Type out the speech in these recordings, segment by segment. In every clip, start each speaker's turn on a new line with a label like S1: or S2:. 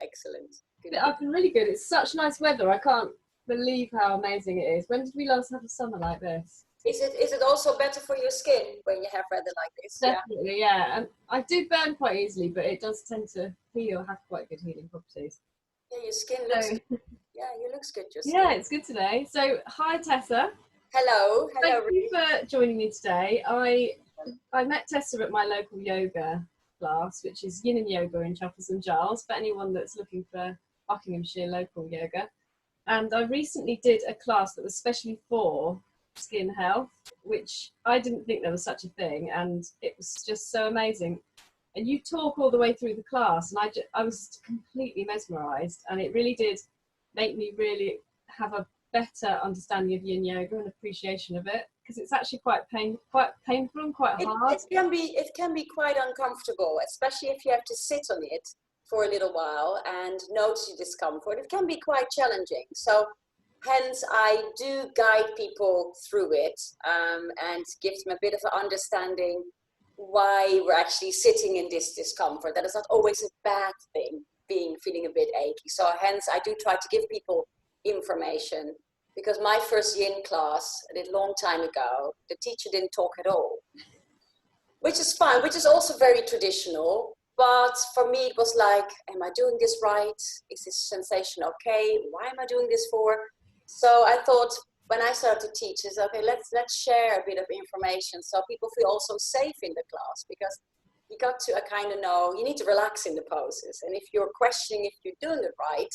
S1: excellent. Good.
S2: I've been really good. It's such nice weather. I can't believe how amazing it is. When did we last have a summer like this?
S1: Is it also better for your skin when you have weather like this?
S2: Definitely, yeah. And I do burn quite easily, but it does tend to heal, have quite good healing properties.
S1: Yeah, your skin looks good. Yeah, you looks good, your skin.
S2: Yeah, it's good today. So, hi Tessa.
S1: Hello.
S2: Thank you for joining me today. I met Tessa at my local yoga class, which is Yin and Yoga in Chapel St Giles, for anyone that's looking for Buckinghamshire local yoga. And I recently did a class that was specially for skin health, which I didn't think there was such a thing, and it was just so amazing. And you talk all the way through the class, and I was completely mesmerised, and it really did make me really have a better understanding of Yin Yoga and appreciation of it, because it's actually quite painful and quite hard.
S1: It can be quite uncomfortable, especially if you have to sit on it for a little while and notice your discomfort. It can be quite challenging. So hence I do guide people through it and give them a bit of an understanding why we're actually sitting in this discomfort. That is not always a bad thing, feeling a bit achy. So hence I do try to give people information, because my first Yin class, I did a long time ago, the teacher didn't talk at all, which is fine, which is also very traditional. But for me, it was like, am I doing this right? Is this sensation okay? Why am I doing this for? So I thought, when I started to teach, is okay, let's share a bit of information so people feel also safe in the class, because you got to kind of know, you need to relax in the poses. And if you're questioning if you're doing it right,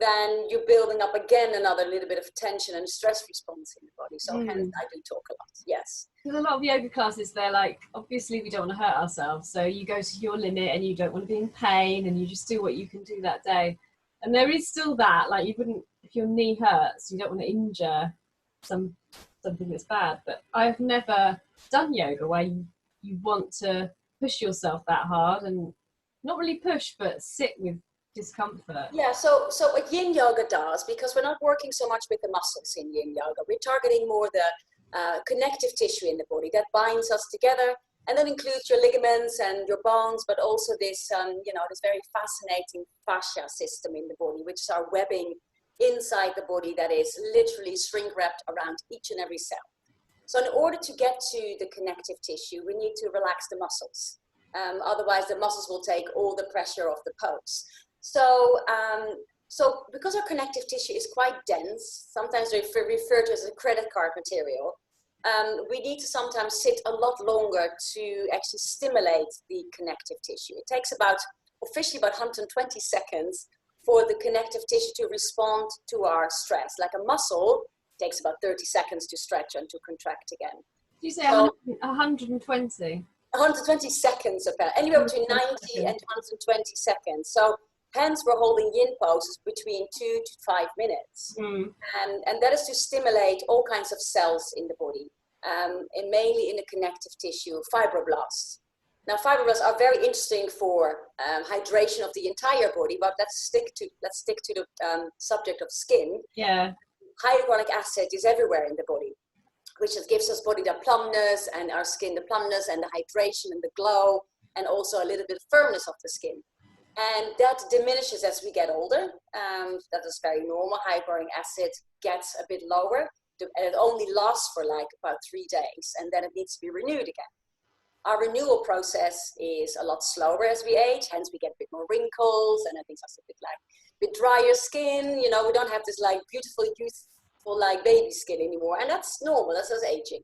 S1: then you're building up again another little bit of tension and stress response in the body. So hence I do talk a lot, yes.
S2: There's a lot of yoga classes, they're like, obviously we don't want to hurt ourselves, so you go to your limit and you don't want to be in pain and you just do what you can do that day. And there is still that, like you wouldn't, if your knee hurts, you don't want to injure something that's bad. But I've never done yoga where you want to push yourself that hard, and not really push, but sit with discomfort.
S1: Yeah, so what Yin Yoga does, because we're not working so much with the muscles in Yin Yoga, we're targeting more the connective tissue in the body that binds us together, and that includes your ligaments and your bones, but also this, this very fascinating fascia system in the body, which is our webbing inside the body that is literally shrink wrapped around each and every cell. So in order to get to the connective tissue, we need to relax the muscles. Otherwise, the muscles will take all the pressure off the pose. So because our connective tissue is quite dense, sometimes we refer to as a credit card material, we need to sometimes sit a lot longer to actually stimulate the connective tissue. It takes officially about 120 seconds for the connective tissue to respond to our stress. Like a muscle takes about 30 seconds to stretch and to contract again.
S2: Did you say 120?
S1: 120 seconds, anywhere between 90 and 120 seconds. So hence we're holding Yin poses between 2 to 5 minutes. And that is to stimulate all kinds of cells in the body, and mainly in the connective tissue, fibroblasts. Now, fibroblasts are very interesting for hydration of the entire body, but let's stick to the subject of skin.
S2: Yeah.
S1: Hyaluronic acid is everywhere in the body, which gives us body the plumpness, and our skin the plumpness and the hydration and the glow, and also a little bit of firmness of the skin. And that diminishes as we get older. That is very normal. Hyaluronic acid gets a bit lower, and it only lasts for like about 3 days, and then it needs to be renewed again. Our renewal process is a lot slower as we age, hence we get a bit more wrinkles, and I think that's a bit drier skin. We don't have this like beautiful, youthful like baby skin anymore, and that's normal, that's us aging.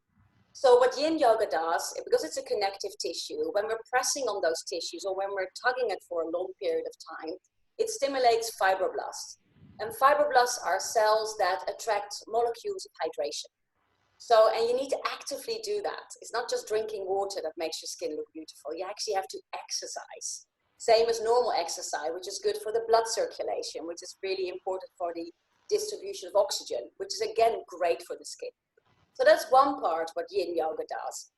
S1: So what Yin Yoga does, because it's a connective tissue, when we're pressing on those tissues or when we're tugging it for a long period of time, it stimulates fibroblasts. And fibroblasts are cells that attract molecules of hydration. So, and you need to actively do that. It's not just drinking water that makes your skin look beautiful. You actually have to exercise. Same as normal exercise, which is good for the blood circulation, which is really important for the distribution of oxygen, which is again great for the skin. So that's one part what Yin Yoga does.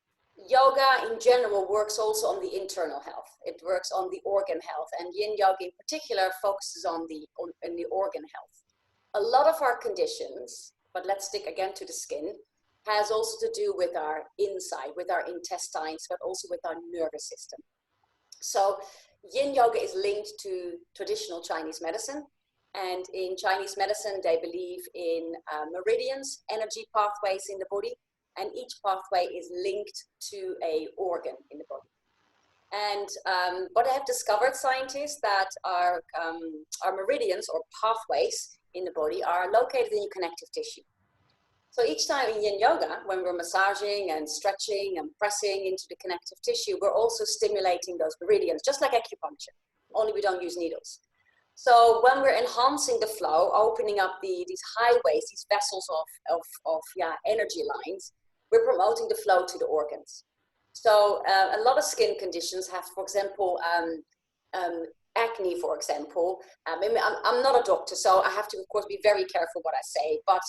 S1: Yoga in general works also on the internal health. It works on the organ health, and Yin Yoga in particular focuses on the organ health. A lot of our conditions, but let's stick again to the skin, has also to do with our inside, with our intestines, but also with our nervous system. So Yin Yoga is linked to traditional Chinese medicine. And in Chinese medicine, they believe in meridians, energy pathways in the body, and each pathway is linked to a organ in the body. And what I have discovered, scientists, that our meridians or pathways in the body are located in your connective tissue. So each time in Yin Yoga, when we're massaging and stretching and pressing into the connective tissue, we're also stimulating those meridians, just like acupuncture, only we don't use needles. So when we're enhancing the flow, opening up these highways, these vessels of energy lines, we're promoting the flow to the organs. So a lot of skin conditions have, for example, acne, for example. I'm not a doctor, so I have to, of course, be very careful what I say. But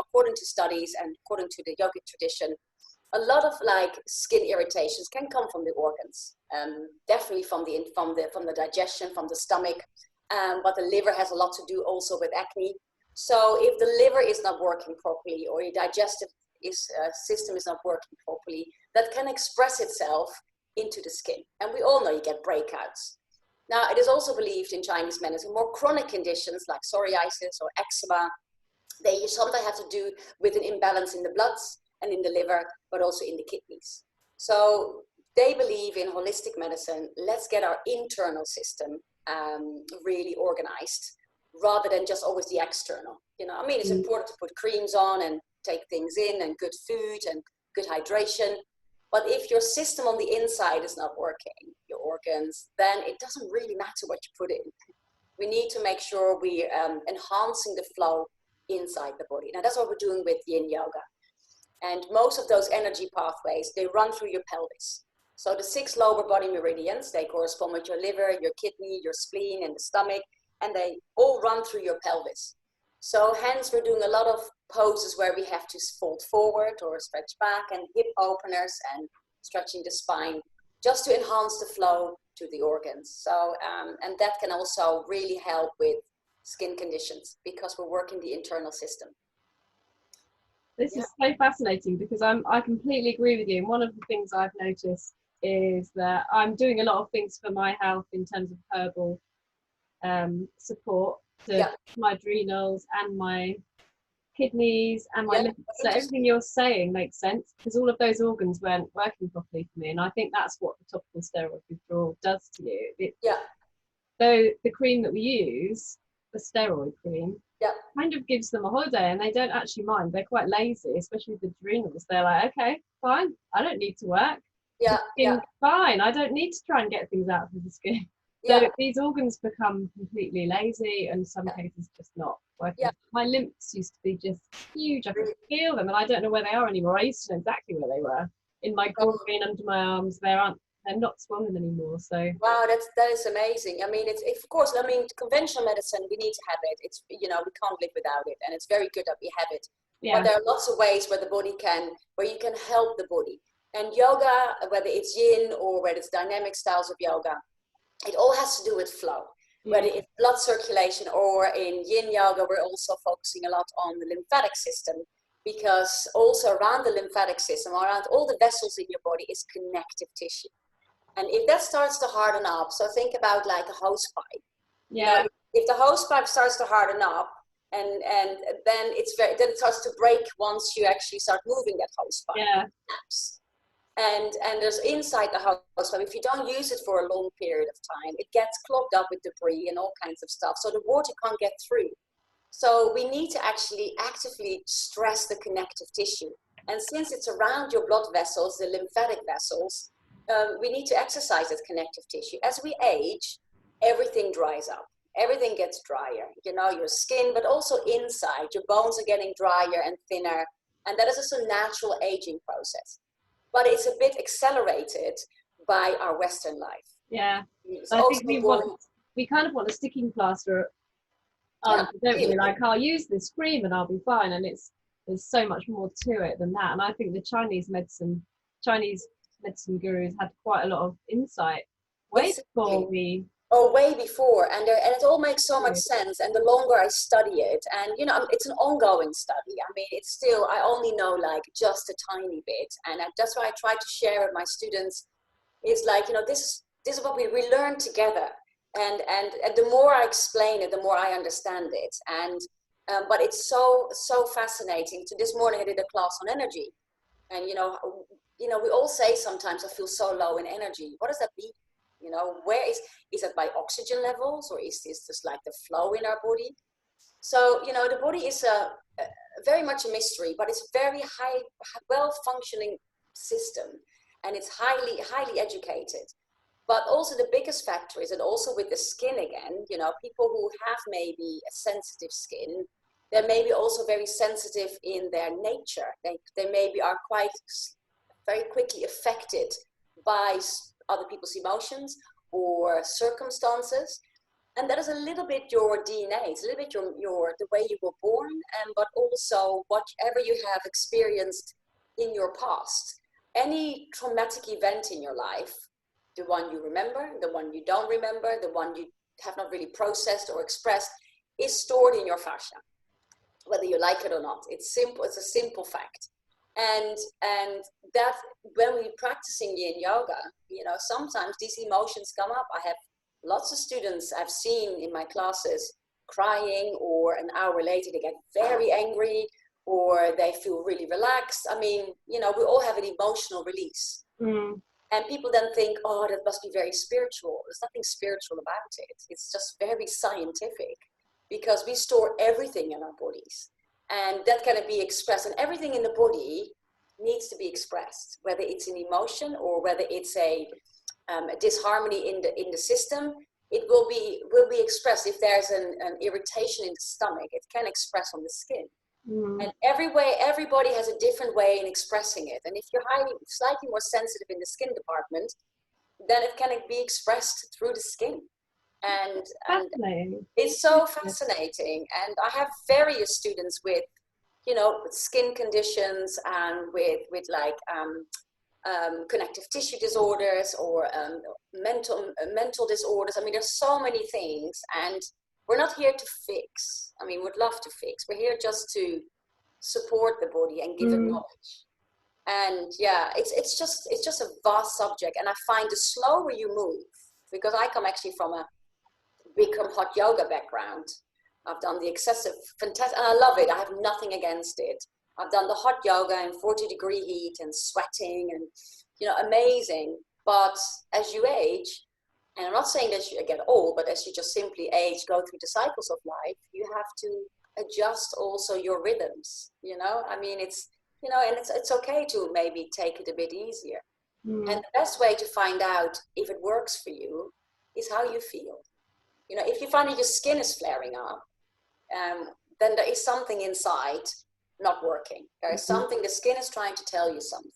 S1: according to studies and according to the yogic tradition, a lot of like skin irritations can come from the organs. Definitely from the digestion, from the stomach. But the liver has a lot to do also with acne. So if the liver is not working properly or your digestive system is not working properly, that can express itself into the skin. And we all know you get breakouts. Now, it is also believed in Chinese medicine, more chronic conditions like psoriasis or eczema, they sometimes have to do with an imbalance in the bloods and in the liver, but also in the kidneys. So they believe in holistic medicine. Let's get our internal system really organized rather than just always the external. You know, I mean, it's important to put creams on and take things in and good food and good hydration. But if your system on the inside is not working, your organs, then it doesn't really matter what you put in. We need to make sure we enhancing the flow inside the body. Now that's what we're doing with Yin Yoga. And most of those energy pathways, they run through your pelvis. So the 6 lower body meridians, they correspond with your liver, your kidney, your spleen, and the stomach, and they all run through your pelvis. So hence we're doing a lot of poses where we have to fold forward or stretch back, and hip openers and stretching the spine just to enhance the flow to the organs. So, and that can also really help with skin conditions because we're working the internal system.
S2: This is so fascinating because I completely agree with you. And one of the things I've noticed is that I'm doing a lot of things for my health in terms of herbal support to my adrenals and my kidneys and my liver. So everything you're saying makes sense because all of those organs weren't working properly for me, and I think that's what the topical steroid withdrawal does to you. So the cream that we use, the steroid cream, kind of gives them a holiday, and they don't actually mind. They're quite lazy, especially with the adrenals. They're like, okay, fine, I don't need to work. Fine, I don't need to try and get things out of the skin. So these organs become completely lazy, and in some cases just not working. My lymphs used to be just huge. I could feel them, and I don't know where they are anymore. I used to know exactly where they were. In my groin, under my arms, they're not swollen anymore. So
S1: wow, that is amazing. I mean, it's of course. I mean, conventional medicine, we need to have it. It's, you know, we can't live without it, and it's very good that we have it. But there are lots of ways where you can help the body. And yoga, whether it's Yin or whether it's dynamic styles of yoga, it all has to do with flow. Whether it's blood circulation, or in Yin Yoga, we're also focusing a lot on the lymphatic system, because also around the lymphatic system, around all the vessels in your body is connective tissue. And if that starts to harden up, so think about like a hose pipe. You know, if the hose pipe starts to harden up, and then it starts to break once you actually start moving that hose pipe. And there's inside the hose pipe, if you don't use it for a long period of time, it gets clogged up with debris and all kinds of stuff. So the water can't get through. So we need to actually actively stress the connective tissue. And since it's around your blood vessels, the lymphatic vessels, we need to exercise that connective tissue. As we age, everything dries up. Everything gets drier. You know, your skin, but also inside. Your bones are getting drier and thinner. And that is just a natural aging process. But it's a bit accelerated by our Western life.
S2: Yeah. I think we kind of want a sticking plaster don't we? Like, I'll use this cream and I'll be fine. And there's so much more to it than that. And I think the Chinese medicine gurus had quite a lot of insight way
S1: before. And it all makes so much sense. And the longer I study it, and you know, it's an ongoing study. I mean, it's still, I only know like just a tiny bit. And that's why I try to share with my students is like, you know, this this is what we learn together. And the more I explain it, the more I understand it. And but it's so fascinating. So this morning I did a class on energy, and we all say sometimes I feel so low in energy. What does that mean? Where is that by oxygen levels, or is this just like the flow in our body? So the body is a very much a mystery, but it's very well functioning system, and it's highly educated. But also the biggest factor is, and also with the skin again, people who have maybe a sensitive skin, they're maybe also very sensitive in their nature. They maybe are quite very quickly affected by other people's emotions or circumstances. And that is a little bit your DNA. It's a little bit the way you were born, but also whatever you have experienced in your past. Any traumatic event in your life, the one you remember, the one you don't remember, the one you have not really processed or expressed, is stored in your fascia, whether you like it or not. It's simple. It's a simple fact. And that when we're practicing Yin Yoga, sometimes these emotions come up. I have lots of students I've seen in my classes crying, or an hour later they get very angry, or they feel really relaxed. I mean, we all have an emotional release. And people then think, oh, that must be very spiritual. There's nothing spiritual about it. It's just very scientific, because we store everything in our bodies, and that can be expressed. And everything in the body needs to be expressed, whether it's an emotion or whether it's a disharmony in the system. It will be expressed. If there's an irritation in the stomach, it can express on the skin. And everybody has a different way in expressing it. And if you're slightly more sensitive in the skin department, then it can be expressed through the skin. And it's so fascinating. And I have various students with, skin conditions, and with like connective tissue disorders, or mental disorders. I mean, there's so many things, and we're not here to fix. I mean, we'd love to fix. We're here just to support the body and give it knowledge. And yeah, it's just a vast subject. And I find the slower you move, because I come actually from a Bikram hot yoga background. I've done the excessive, fantastic, and I love it. I have nothing against it. I've done the hot yoga in 40-degree heat and sweating and, amazing. But as you age, and I'm not saying that you get old, but as you just simply age, go through the cycles of life, you have to adjust also your rhythms, I mean, it's, and it's okay to maybe take it a bit easier. And the best way to find out if it works for you is how you feel. If you find that your skin is flaring up, then there is something inside not working. There is something, the skin is trying to tell you something,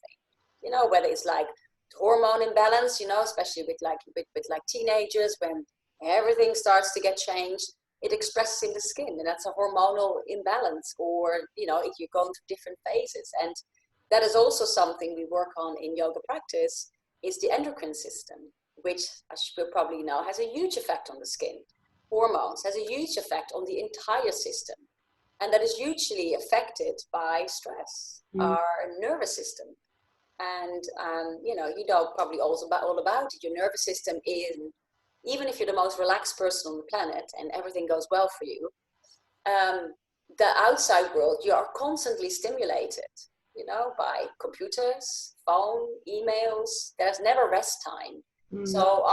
S1: whether it's like hormone imbalance, especially with like teenagers, when everything starts to get changed, it expresses in the skin, and that's a hormonal imbalance. Or, if you're going through different phases. And that is also something we work on in yoga practice, is the endocrine system, which, as you will probably know, has a huge effect on the skin. Hormones has a huge effect on the entire system. And that is hugely affected by stress, our nervous system. And, you know probably all about it. Your nervous system is, even if you're the most relaxed person on the planet and everything goes well for you, the outside world, you are constantly stimulated, by computers, phone, emails. There's never rest time. So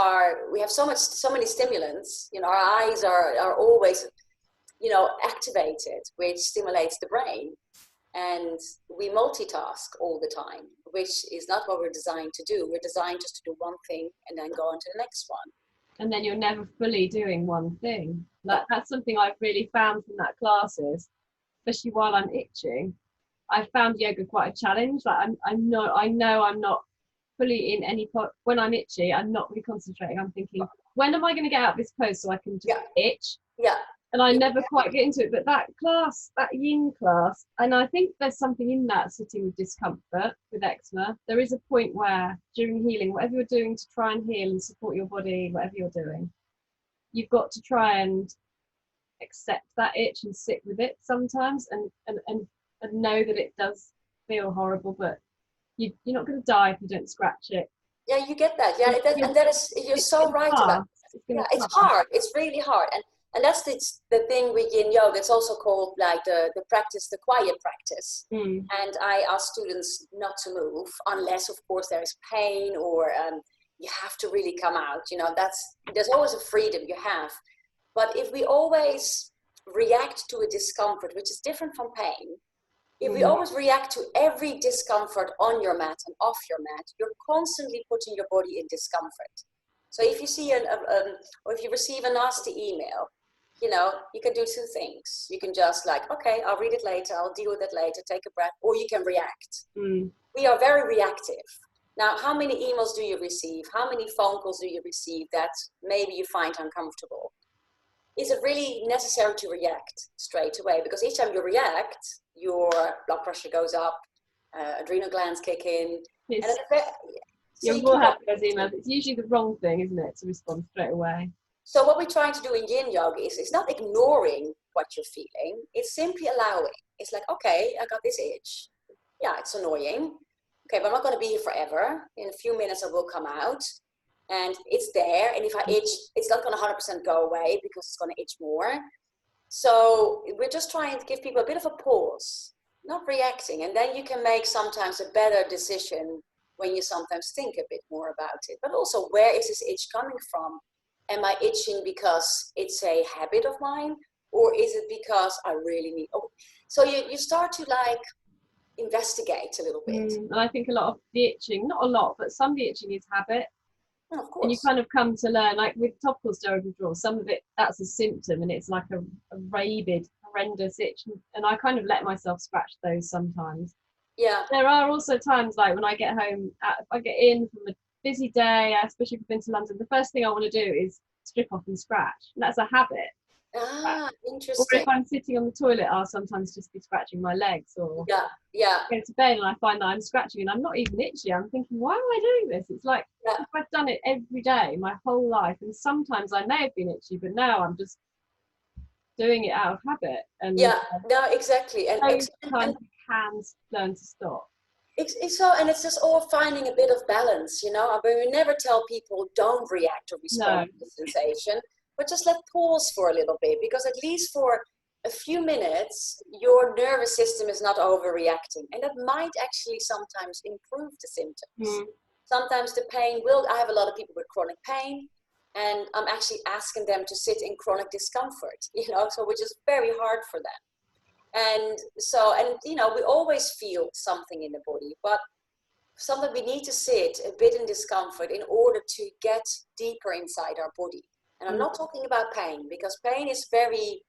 S1: we have so many stimulants, our eyes are always, activated, which stimulates the brain. And we multitask all the time, which is not what we're designed to do. We're designed just to do one thing and then go on to the next one.
S2: And then you're never fully doing one thing. That's something I've really found from that classes, especially while I'm itching. I found yoga quite a challenge. Like I know I'm not fully in any part. When I'm itchy, I'm not really concentrating. I'm thinking, when am I going to get out of this pose so I can just itch?
S1: Yeah.
S2: And I never quite get into it. But that class, that yin class, and I think there's something in that, sitting with discomfort with eczema. There is a point where during healing, whatever you're doing to try and heal and support your body, whatever you're doing, you've got to try and accept that itch and sit with it sometimes, and know that it does feel horrible, but you're not going to die if you don't scratch it.
S1: Yeah, you get that. Yeah, and that is, you're so right about. Yeah, it's hard. It's really hard, and that's the thing with Yin Yoga. It's also called like the practice, the quiet practice. And I ask students not to move unless, of course, there is pain or you have to really come out. You know, there's always a freedom you have. But if we always react to a discomfort, which is different from pain, if we always react to every discomfort on your mat and off your mat, you're constantly putting your body in discomfort. So if you see or if you receive a nasty email, you know, you can do two things. You can just like, okay, I'll read it later, I'll deal with it later, take a breath, or you can react. We are very reactive. Now, how many emails do you receive? How many phone calls do you receive that maybe you find uncomfortable? Is it really necessary to react straight away? Because each time you react, your blood pressure goes up, adrenal glands kick in.
S2: You will have those emails. It's usually the wrong thing, isn't it, to respond straight away?
S1: So what we're trying to do in Yin Yoga is not ignoring what you're feeling. It's simply allowing. It's like, okay, I got this itch. Yeah, it's annoying. Okay, but I'm not going to be here forever. In a few minutes, I will come out. And it's there. And if I itch, it's not going to 100% go away because it's going to itch more. So we're just trying to give people a bit of a pause, not reacting. And then you can make sometimes a better decision when you sometimes think a bit more about it. But also, where is this itch coming from? Am I itching because it's a habit of mine? Or is it because I really need... Oh. So you start to like investigate a little bit.
S2: And I think a lot of the itching, not a lot, but some of the itching is habit.
S1: Oh, of course.
S2: And you kind of come to learn, like with topical steroid withdrawal, some of it, that's a symptom and it's like a rabid, horrendous itch. And I kind of let myself scratch those sometimes.
S1: Yeah.
S2: There are also times like when I get home, if I get in from a busy day, especially if I've been to London, the first thing I want to do is strip off and scratch. And that's a habit.
S1: Interesting.
S2: Or if I'm sitting on the toilet, I'll sometimes just be scratching my legs, or
S1: go
S2: to bed and I find that I'm scratching and I'm not even itchy. I'm thinking, why am I doing this? It's like I've done it every day, my whole life, and sometimes I may have been itchy, but now I'm just doing it out of habit. And
S1: no, exactly. And
S2: sometimes you can learn to stop.
S1: And it's just all finding a bit of balance, you know. I mean, we never tell people don't react or respond to the sensation, but just let pause for a little bit, because at least for a few minutes, your nervous system is not overreacting. And that might actually sometimes improve the symptoms. Sometimes the pain I have a lot of people with chronic pain, and I'm actually asking them to sit in chronic discomfort, you know, so which is very hard for them. And you know, we always feel something in the body, but sometimes we need to sit a bit in discomfort in order to get deeper inside our body. And I'm not talking about pain, because pain is very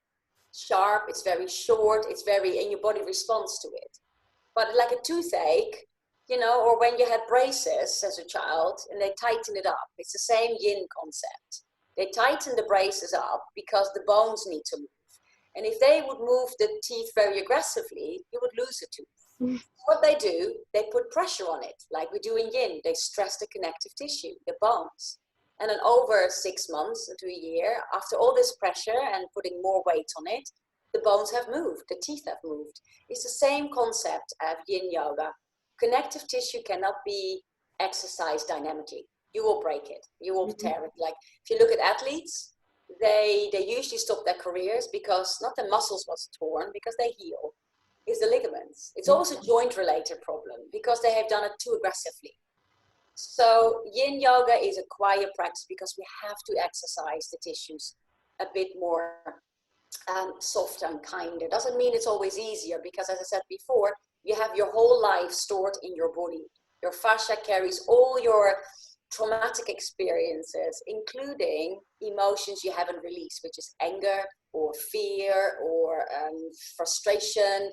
S1: sharp, it's very short, and your body responds to it. But like a toothache, you know, or when you had braces as a child and they tighten it up, it's the same Yin concept. They tighten the braces up because the bones need to move. And if they would move the teeth very aggressively, you would lose a tooth. What they do, they put pressure on it, like we do in Yin. They stress the connective tissue, the bones. And then over 6 months to a year, after all this pressure and putting more weight on it, the bones have moved, the teeth have moved. It's the same concept of Yin Yoga. Connective tissue cannot be exercised dynamically. You will break it, you will tear it. Like if you look at athletes, they usually stop their careers because not the muscles was torn, because they heal. It's the ligaments. It's always a joint related problem because they have done it too aggressively. So Yin Yoga is a quiet practice because we have to exercise the tissues a bit more soft and kinder. Doesn't mean it's always easier, because as I said before, you have your whole life stored in your body. Your fascia carries all your traumatic experiences, including emotions you haven't released, which is anger or fear or frustration.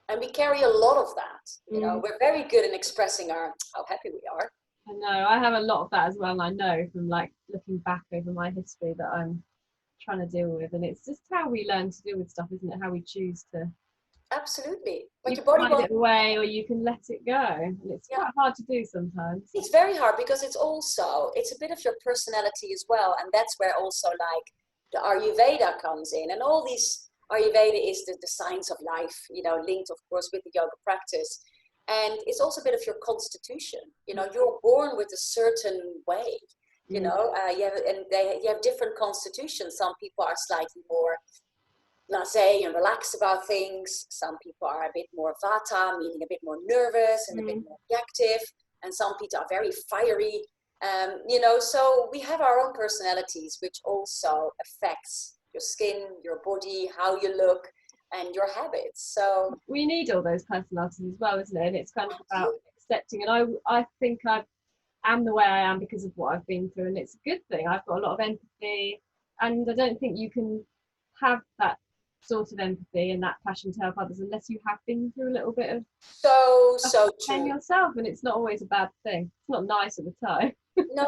S1: And we carry a lot of that. You know, we're very good in expressing how happy we are.
S2: I know, I have a lot of that as well. And I know from like looking back over my history that I'm trying to deal with. And it's just how we learn to deal with stuff, isn't it? How we choose to.
S1: Absolutely. But
S2: you
S1: your body
S2: can hide it away, or you can let it go. And it's quite hard to do sometimes.
S1: It's very hard because it's a bit of your personality as well. And that's where also like the Ayurveda comes in. And all these, Ayurveda is the science of life, you know, linked of course with the yoga practice. And it's also a bit of your constitution. You know, you're born with a certain way. You know, you have different constitutions. Some people are slightly more blasé and relaxed about things. Some people are a bit more vata, meaning a bit more nervous and a bit more reactive. And some people are very fiery. You know, so we have our own personalities, which also affects your skin, your body, how you look, and your habits. So
S2: we need all those personalities as well, isn't it? And it's kind of about accepting. And I think I am the way I am because of what I've been through, and it's a good thing. I've got a lot of empathy, and I don't think you can have that sort of empathy and that passion to help others unless you have been through a little bit of
S1: so true
S2: yourself, and it's not always a bad thing. It's not nice at the time.
S1: No,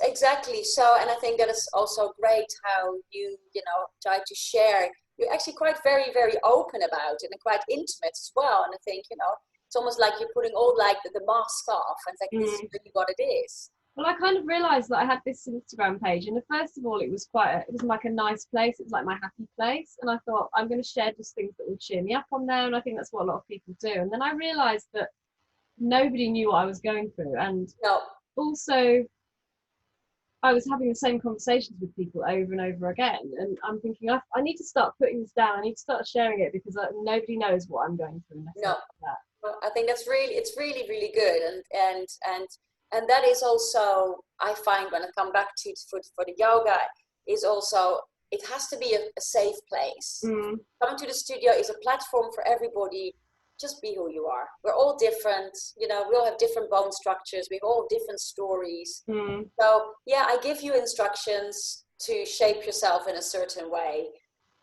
S1: exactly. So, and I think that is also great how you know, try to share. You're actually quite very open about it and quite intimate as well. And I think, you know, it's almost like you're putting all like the mask off, and it's like, this is really what it is.
S2: Well, I kind of realised that I had this Instagram page, and first of all, it was like a nice place. It was like my happy place, and I thought I'm going to share just things that will cheer me up on there, and I think that's what a lot of people do. And then I realised that nobody knew what I was going through, and also I was having the same conversations with people over and over again, and I'm thinking I need to start putting this down. I need to start sharing it because nobody knows what I'm going through.
S1: Well, I think it's really good, and that is also, I find when I come back to for the yoga, is also, it has to be a safe place. Coming to the studio is a platform for everybody. Just be who you are. We're all different, you know, we all have different bone structures, we all have different stories. So yeah, I give you instructions to shape yourself in a certain way.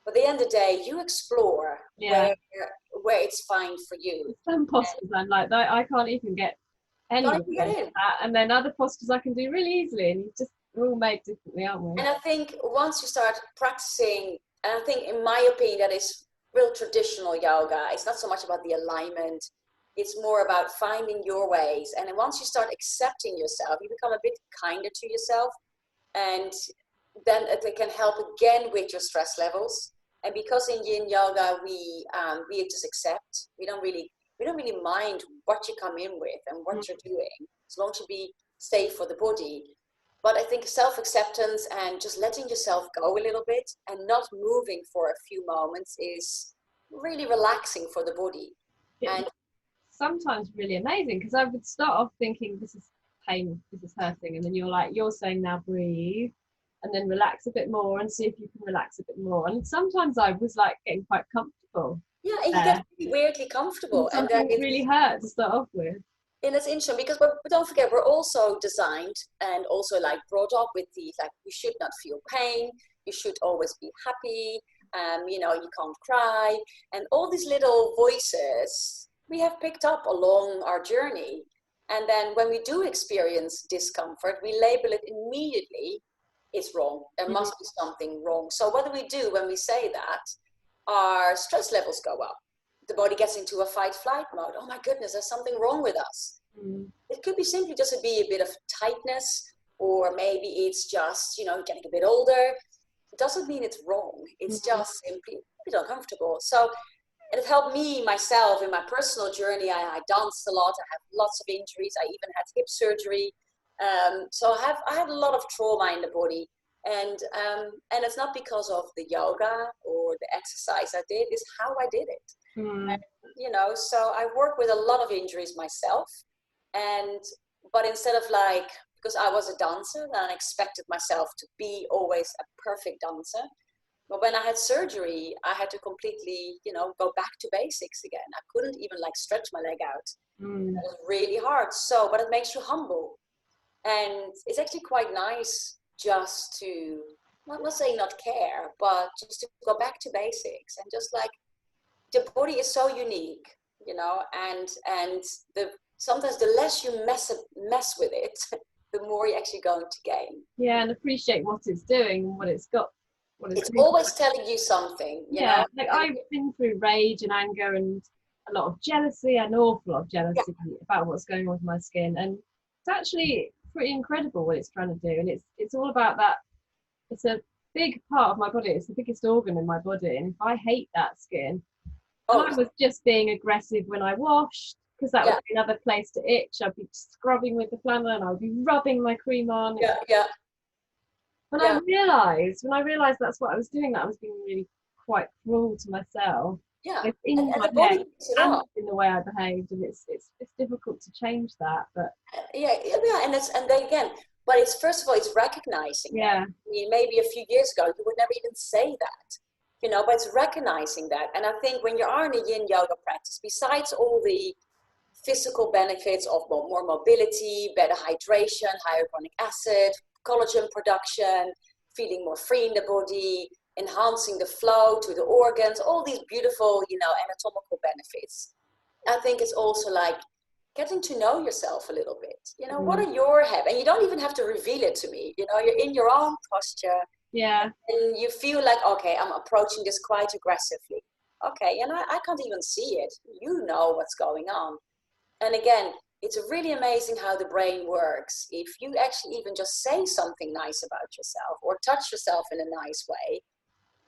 S1: But at the end of the day, you explore where it's fine for you.
S2: Some postures I'm like that, I can't even get any of that. And then other postures I can do really easily, and we're all made differently, aren't we?
S1: And I think once you start practicing, and I think in my opinion that is real traditional yoga, it's not so much about the alignment, it's more about finding your ways. And then once you start accepting yourself, you become a bit kinder to yourself, and then it can help again with your stress levels. And because in Yin Yoga we just accept, we don't really mind what you come in with and what you're doing, as long as you be safe for the body. But I think self-acceptance and just letting yourself go a little bit and not moving for a few moments is really relaxing for the body. And
S2: sometimes really amazing, because I would start off thinking, this is pain, this is hurting, and then you're saying, now breathe, and then relax a bit more and see if you can relax a bit more. And sometimes I was like getting quite comfortable.
S1: Yeah, you get really weirdly comfortable.
S2: And then it really hurt to start off with.
S1: And it's interesting because don't forget, we're also designed and also like brought up with these, like, you should not feel pain, you should always be happy, you know, you can't cry, and all these little voices we have picked up along our journey. And then when we do experience discomfort, we label it immediately, it's wrong, there must be something wrong. So what do we do when we say that? Our stress levels go up. The body gets into a fight-flight mode. Oh my goodness, there's something wrong with us. It could be simply just to be a bit of tightness, or maybe it's just, you know, getting a bit older. It doesn't mean it's wrong. It's just simply a bit uncomfortable. So it helped me, myself, in my personal journey. I danced a lot. I have lots of injuries. I even had hip surgery. So I had a lot of trauma in the body. And it's not because of the yoga or the exercise I did, it's how I did it. And, you know, so I work with a lot of injuries myself, but instead of like, because I was a dancer, then I expected myself to be always a perfect dancer. But when I had surgery, I had to completely, you know, go back to basics again. I couldn't even like stretch my leg out. It was really hard. So, but it makes you humble, and it's actually quite nice just to, not saying not care, but just to go back to basics, and just like, the body is so unique, you know, and sometimes the less you mess with it, the more you're actually going to gain.
S2: Yeah, and appreciate what it's doing and what it's got.
S1: It's always telling you something, you know?
S2: Like I've been through rage and anger and a lot of jealousy, an awful lot of jealousy about what's going on with my skin, and it's actually pretty incredible what it's trying to do. And it's all about that. It's a big part of my body. It's the biggest organ in my body, and if I hate that skin, I was just being aggressive when I washed, because that would be another place to itch. I'd be scrubbing with the flannel and I would be rubbing my cream on. When I realised that's what I was doing, that I was being really quite cruel to myself. It's in my head and in the way I behaved, and it's difficult to change that. But
S1: and then again, but it's first of all, it's recognizing.
S2: Yeah.
S1: That. I mean, maybe a few years ago you would never even say that, you know. But it's recognizing that, and I think when you are in a Yin Yoga practice, besides all the physical benefits of more mobility, better hydration, hyaluronic acid, collagen production, feeling more free in the body, enhancing the flow to the organs, all these beautiful, you know, anatomical benefits. I think it's also like getting to know yourself a little bit. You know, what are your habits? And you don't even have to reveal it to me. You know, you're in your own posture.
S2: Yeah.
S1: And you feel like, okay, I'm approaching this quite aggressively. Okay, and I can't even see it. You know what's going on. And again, it's really amazing how the brain works. If you actually even just say something nice about yourself or touch yourself in a nice way,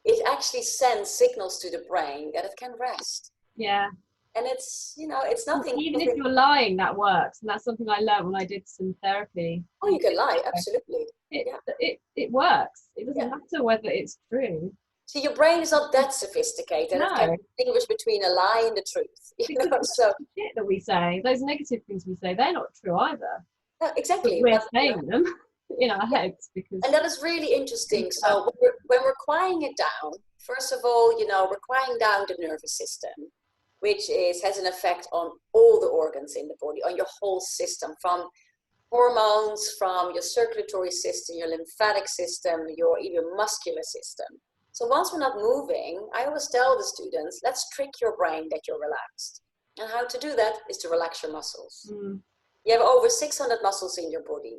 S1: it actually sends signals to the brain that it can rest.
S2: Yeah.
S1: And it's, you know, it's nothing.
S2: Even if you're lying, that works. And that's something I learned when I did some therapy.
S1: Oh, you can lie, absolutely.
S2: It works. It doesn't matter whether it's true.
S1: See, your brain is not that sophisticated.
S2: No.
S1: It can distinguish between a lie and the truth. You know, so
S2: shit that we say, those negative things we say, they're not true either.
S1: No, exactly.
S2: But we're saying them in our heads because.
S1: And that is really interesting. So when we're quieting it down, first of all, you know, we're quieting down the nervous system, which has an effect on all the organs in the body, on your whole system, from hormones, from your circulatory system, your lymphatic system, your muscular system. So once we're not moving, I always tell the students, let's trick your brain that you're relaxed. And how to do that is to relax your muscles. You have over 600 muscles in your body.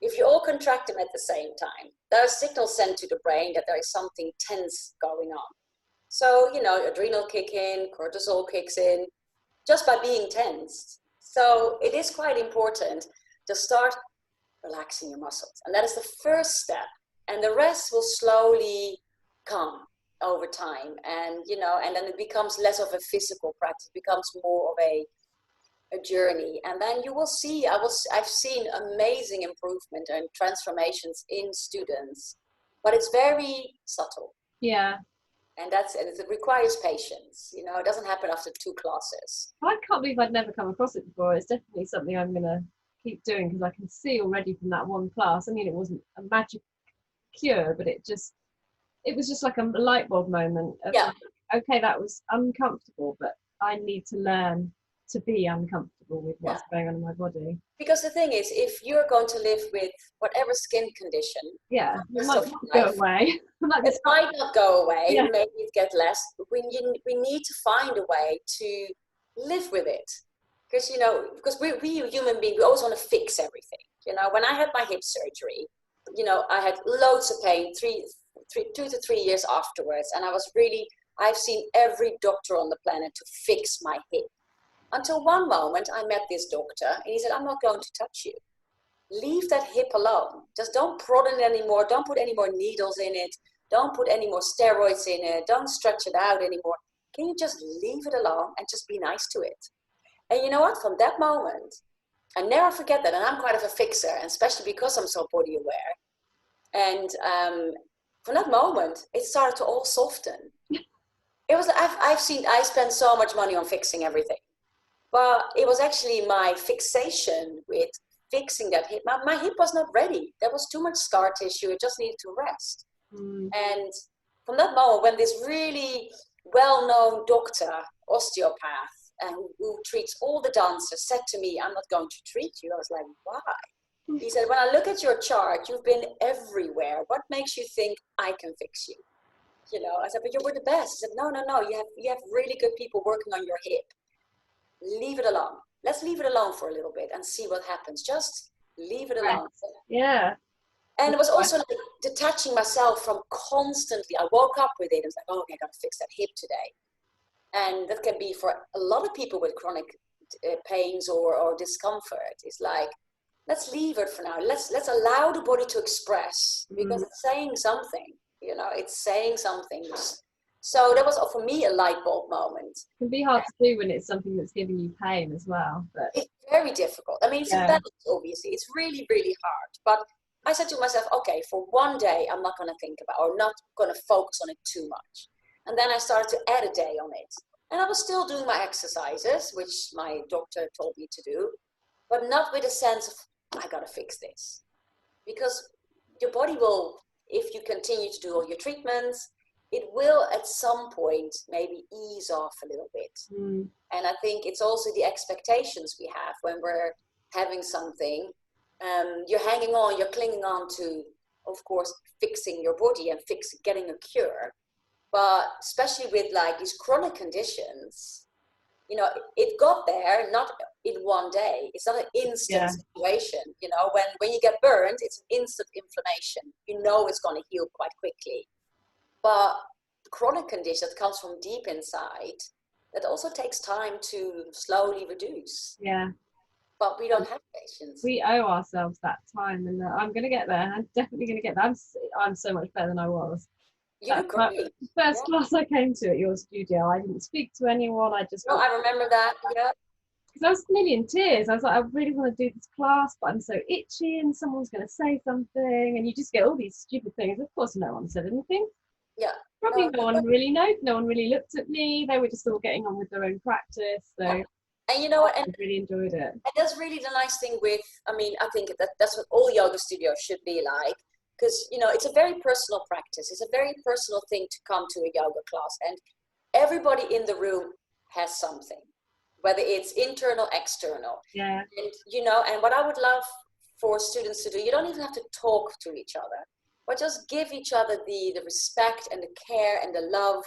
S1: If you all contract them at the same time, there are signals sent to the brain that there is something tense going on. So, you know, adrenal kick in, cortisol kicks in, just by being tensed. So it is quite important to start relaxing your muscles. And that is the first step. And the rest will slowly come over time. And, you know, and then it becomes less of a physical practice, it becomes more of a journey. And then you will see, I've seen amazing improvement and transformations in students, but it's very subtle.
S2: Yeah.
S1: And it requires patience. You know, it doesn't happen after 2 classes.
S2: I can't believe I'd never come across it before. It's definitely something I'm going to keep doing because I can see already from that one class. I mean, it wasn't a magic cure, but it was just like a light bulb moment. Like, okay, that was uncomfortable, but I need to learn to be uncomfortable with what's going on in my body.
S1: Because the thing is, if you're going to live with whatever skin condition,
S2: it might not go away.
S1: It might not go away. Maybe it get less. But we need to find a way to live with it. Because, you know, because we human beings, we always want to fix everything. You know, when I had my hip surgery, you know, I had loads of pain, 2 to 3 years afterwards. And I've seen every doctor on the planet to fix my hip. Until one moment I met this doctor and he said, I'm not going to touch you. Leave that hip alone. Just don't prod it anymore. Don't put any more needles in it. Don't put any more steroids in it. Don't stretch it out anymore. Can you just leave it alone and just be nice to it? And you know what? From that moment, I never forget that. And I'm quite of a fixer, and especially because I'm so body aware. And from that moment, it started to all soften. It was, I spent so much money on fixing everything. But it was actually my fixation with fixing that hip. My hip was not ready. There was too much scar tissue. It just needed to rest. And from that moment, when this really well-known doctor, osteopath, and who treats all the dancers, said to me, I'm not going to treat you. I was like, why? He said, when I look at your chart, you've been everywhere. What makes you think I can fix you? You know, I said, but you were the best. He said, no. You have really good people working on your hip. Leave it alone. Let's leave it alone for a little bit and see what happens. Just leave it alone.
S2: Yeah.
S1: And it was also like detaching myself from constantly. I woke up with it. I was like, okay, I got to fix that hip today. And that can be for a lot of people with chronic pains or discomfort. It's like, let's leave it for now. Let's allow the body to express because it's saying something. You know, it's saying something. So that was for me a light bulb moment.
S2: It can be hard to do when it's something that's giving you pain as well. But
S1: It's very difficult. I mean, it's a
S2: yeah,
S1: balance, obviously. It's really, really hard. But I said to myself, okay, for one day, I'm not going to think about or not going to focus on it too much. And then I started to add a day on it. And I was still doing my exercises, which my doctor told me to do, but not with a sense of, I got to fix this. Because your body will, if you continue to do all your treatments, it will at some point maybe ease off a little bit. And I think it's also the expectations we have when we're having something. You're hanging on, you're clinging on to, of course, fixing your body and getting a cure. But especially with like these chronic conditions, you know, it got there not in one day. It's not an instant situation. You know, when you get burned, it's an instant inflammation. You know it's going to heal quite quickly. But chronic condition that comes from deep inside, that also takes time to slowly reduce.
S2: Yeah.
S1: But we don't have patience.
S2: We owe ourselves that time, and I'm going to get there. I'm definitely going to get there. I'm so much better than I was.
S1: You do great.
S2: The first class I came to at your studio, I didn't speak to anyone. I just.
S1: No, I remember that. Yeah.
S2: Because I was nearly in tears. I was like, I really want to do this class, but I'm so itchy, and someone's going to say something, and you just get all these stupid things. Of course, no one said anything.
S1: Yeah.
S2: Probably no one really knows. No one really looked at me. They were just all getting on with their own practice. So.
S1: Yeah. And you know what?
S2: I really enjoyed it.
S1: And that's really the nice thing with, I mean, I think that's what all yoga studios should be like. Because, you know, it's a very personal practice. It's a very personal thing to come to a yoga class. And everybody in the room has something, whether it's internal, external.
S2: Yeah.
S1: And, you know, and what I would love for students to do, you don't even have to talk to each other, but just give each other the respect and the care and the love.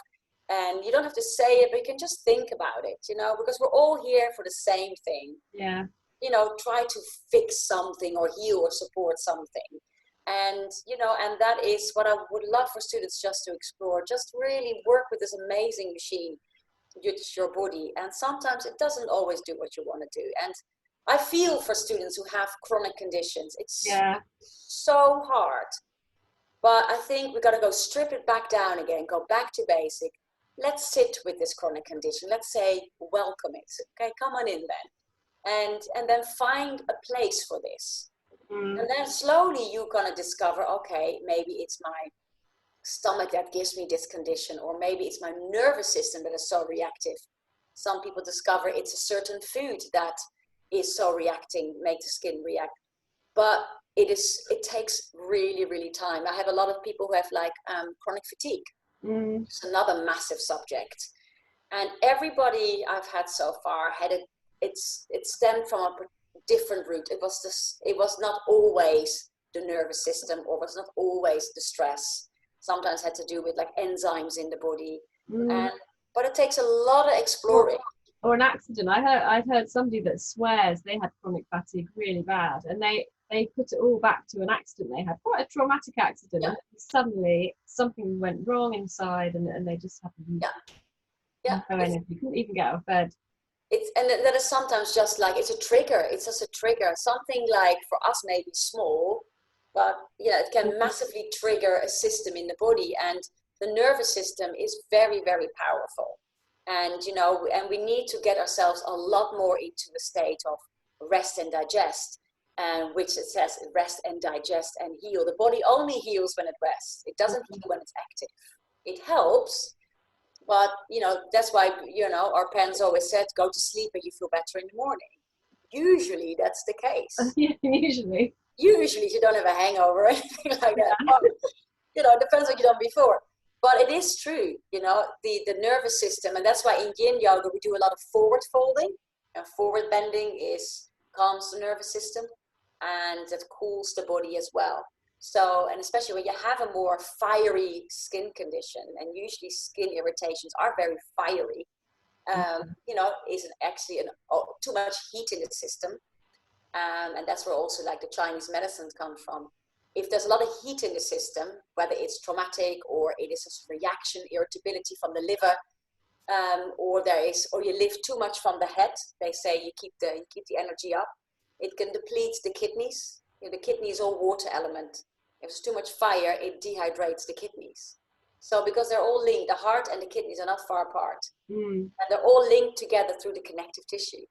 S1: And you don't have to say it, but you can just think about it, you know, because we're all here for the same thing.
S2: Yeah.
S1: You know, try to fix something or heal or support something. And, you know, and that is what I would love for students just to explore, just really work with this amazing machine, your body. And sometimes it doesn't always do what you want to do. And I feel for students who have chronic conditions. It's so hard. But I think we got to go strip it back down again, go back to basic. Let's sit with this chronic condition. Let's say, welcome it. Okay, come on in then. And then find a place for this. And then slowly you're going to discover, okay, maybe it's my stomach that gives me this condition, or maybe it's my nervous system that is so reactive. Some people discover it's a certain food that is so reacting, make the skin react. But it takes really, really time. I have a lot of people who have like chronic fatigue. It's another massive subject. And everybody I've had so far had it stemmed from a different root. It was not always the nervous system, or was not always the stress. Sometimes had to do with like enzymes in the body. But it takes a lot of exploring.
S2: Or an accident. I've heard somebody that swears they had chronic fatigue really bad, and they put it all back to an accident they had, quite a traumatic accident.
S1: Yeah.
S2: And suddenly something went wrong inside, and they just happened.
S1: Yeah.
S2: You couldn't even get out of bed.
S1: And that is sometimes just like, it's a trigger. It's just a trigger. Something like for us maybe small, but yeah, it can massively trigger a system in the body. And the nervous system is very, very powerful. And, you know, and we need to get ourselves a lot more into a state of rest and digest, which it says rest and digest and heal. The body only heals when it rests. It doesn't heal when it's active. It helps, but, you know, that's why, you know, our parents always said, go to sleep and you feel better in the morning. Usually that's the case.
S2: Usually
S1: you don't have a hangover or anything like that. But, you know, it depends what you've done before. But it is true, you know, the nervous system. And that's why in Yin Yoga, we do a lot of forward folding. And forward bending calms the nervous system, and that cools the body as well. So, and especially when you have a more fiery skin condition, and usually skin irritations are very fiery, you know, is actually too much heat in the system. And that's where also like the Chinese medicines come from. If there's a lot of heat in the system, whether it's traumatic or it is a reaction, irritability from the liver, or you lift too much from the head, they say you keep the energy up. It can deplete the kidneys. You know, the kidney is all water element. If there's too much fire, it dehydrates the kidneys. So because they're all linked, the heart and the kidneys are not far apart,
S2: Mm.
S1: and they're all linked together through the connective tissue.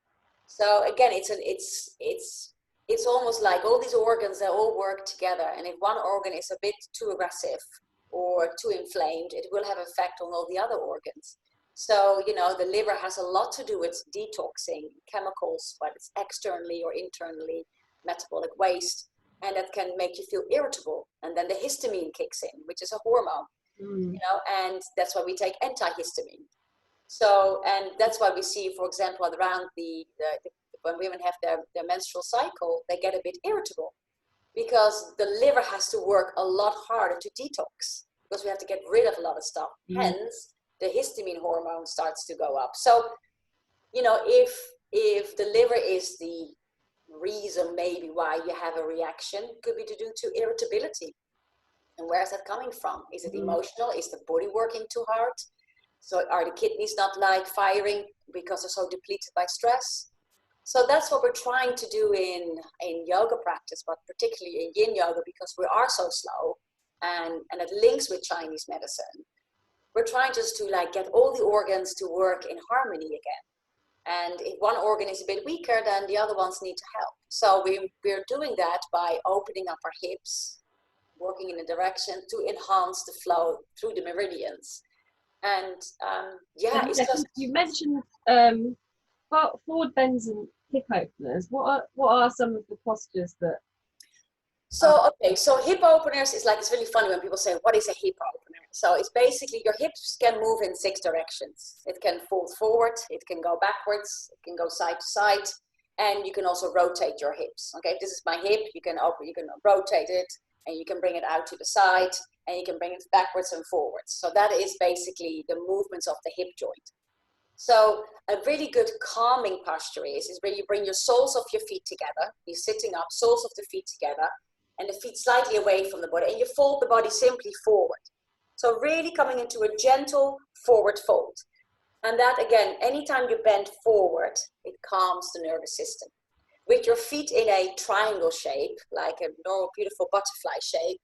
S1: So again, it's almost like all these organs, they all work together, and if one organ is a bit too aggressive or too inflamed, it will have effect on all the other organs. So, you know, the liver has a lot to do with detoxing chemicals, whether it's externally or internally, metabolic waste, and that can make you feel irritable. And then the histamine kicks in, which is a hormone, you know, and that's why we take antihistamine. So, and that's why we see, for example, around when women have their menstrual cycle, they get a bit irritable because the liver has to work a lot harder to detox because we have to get rid of a lot of stuff. Hence, the histamine hormone starts to go up. So, you know, if the liver is the reason maybe why you have a reaction, could be to do to irritability. And where is that coming from? Is it emotional? Is the body working too hard? So are the kidneys not like firing because they're so depleted by stress? So that's what we're trying to do in yoga practice, but particularly in Yin Yoga, because we are so slow and it links with Chinese medicine. We're trying just to like get all the organs to work in harmony again. And if one organ is a bit weaker, then the other ones need to help. So we're doing that by opening up our hips, working in a direction to enhance the flow through the meridians. And yeah, it's just...
S2: You mentioned forward bends and hip openers. What are some of the postures that...
S1: So, okay, so hip openers is like, it's really funny when people say, what is a hip opener? So it's basically your hips can move in 6 directions. It can fold forward, it can go backwards, it can go side to side, and you can also rotate your hips. Okay, if this is my hip, you can rotate it, and you can bring it out to the side, and you can bring it backwards and forwards. So that is basically the movements of the hip joint. So a really good calming posture is where you bring your soles of your feet together. You're sitting up, soles of the feet together, and the feet slightly away from the body, and you fold the body simply forward. So really coming into a gentle forward fold. And that, again, anytime you bend forward, it calms the nervous system. With your feet in a triangle shape, like a normal, beautiful butterfly shape,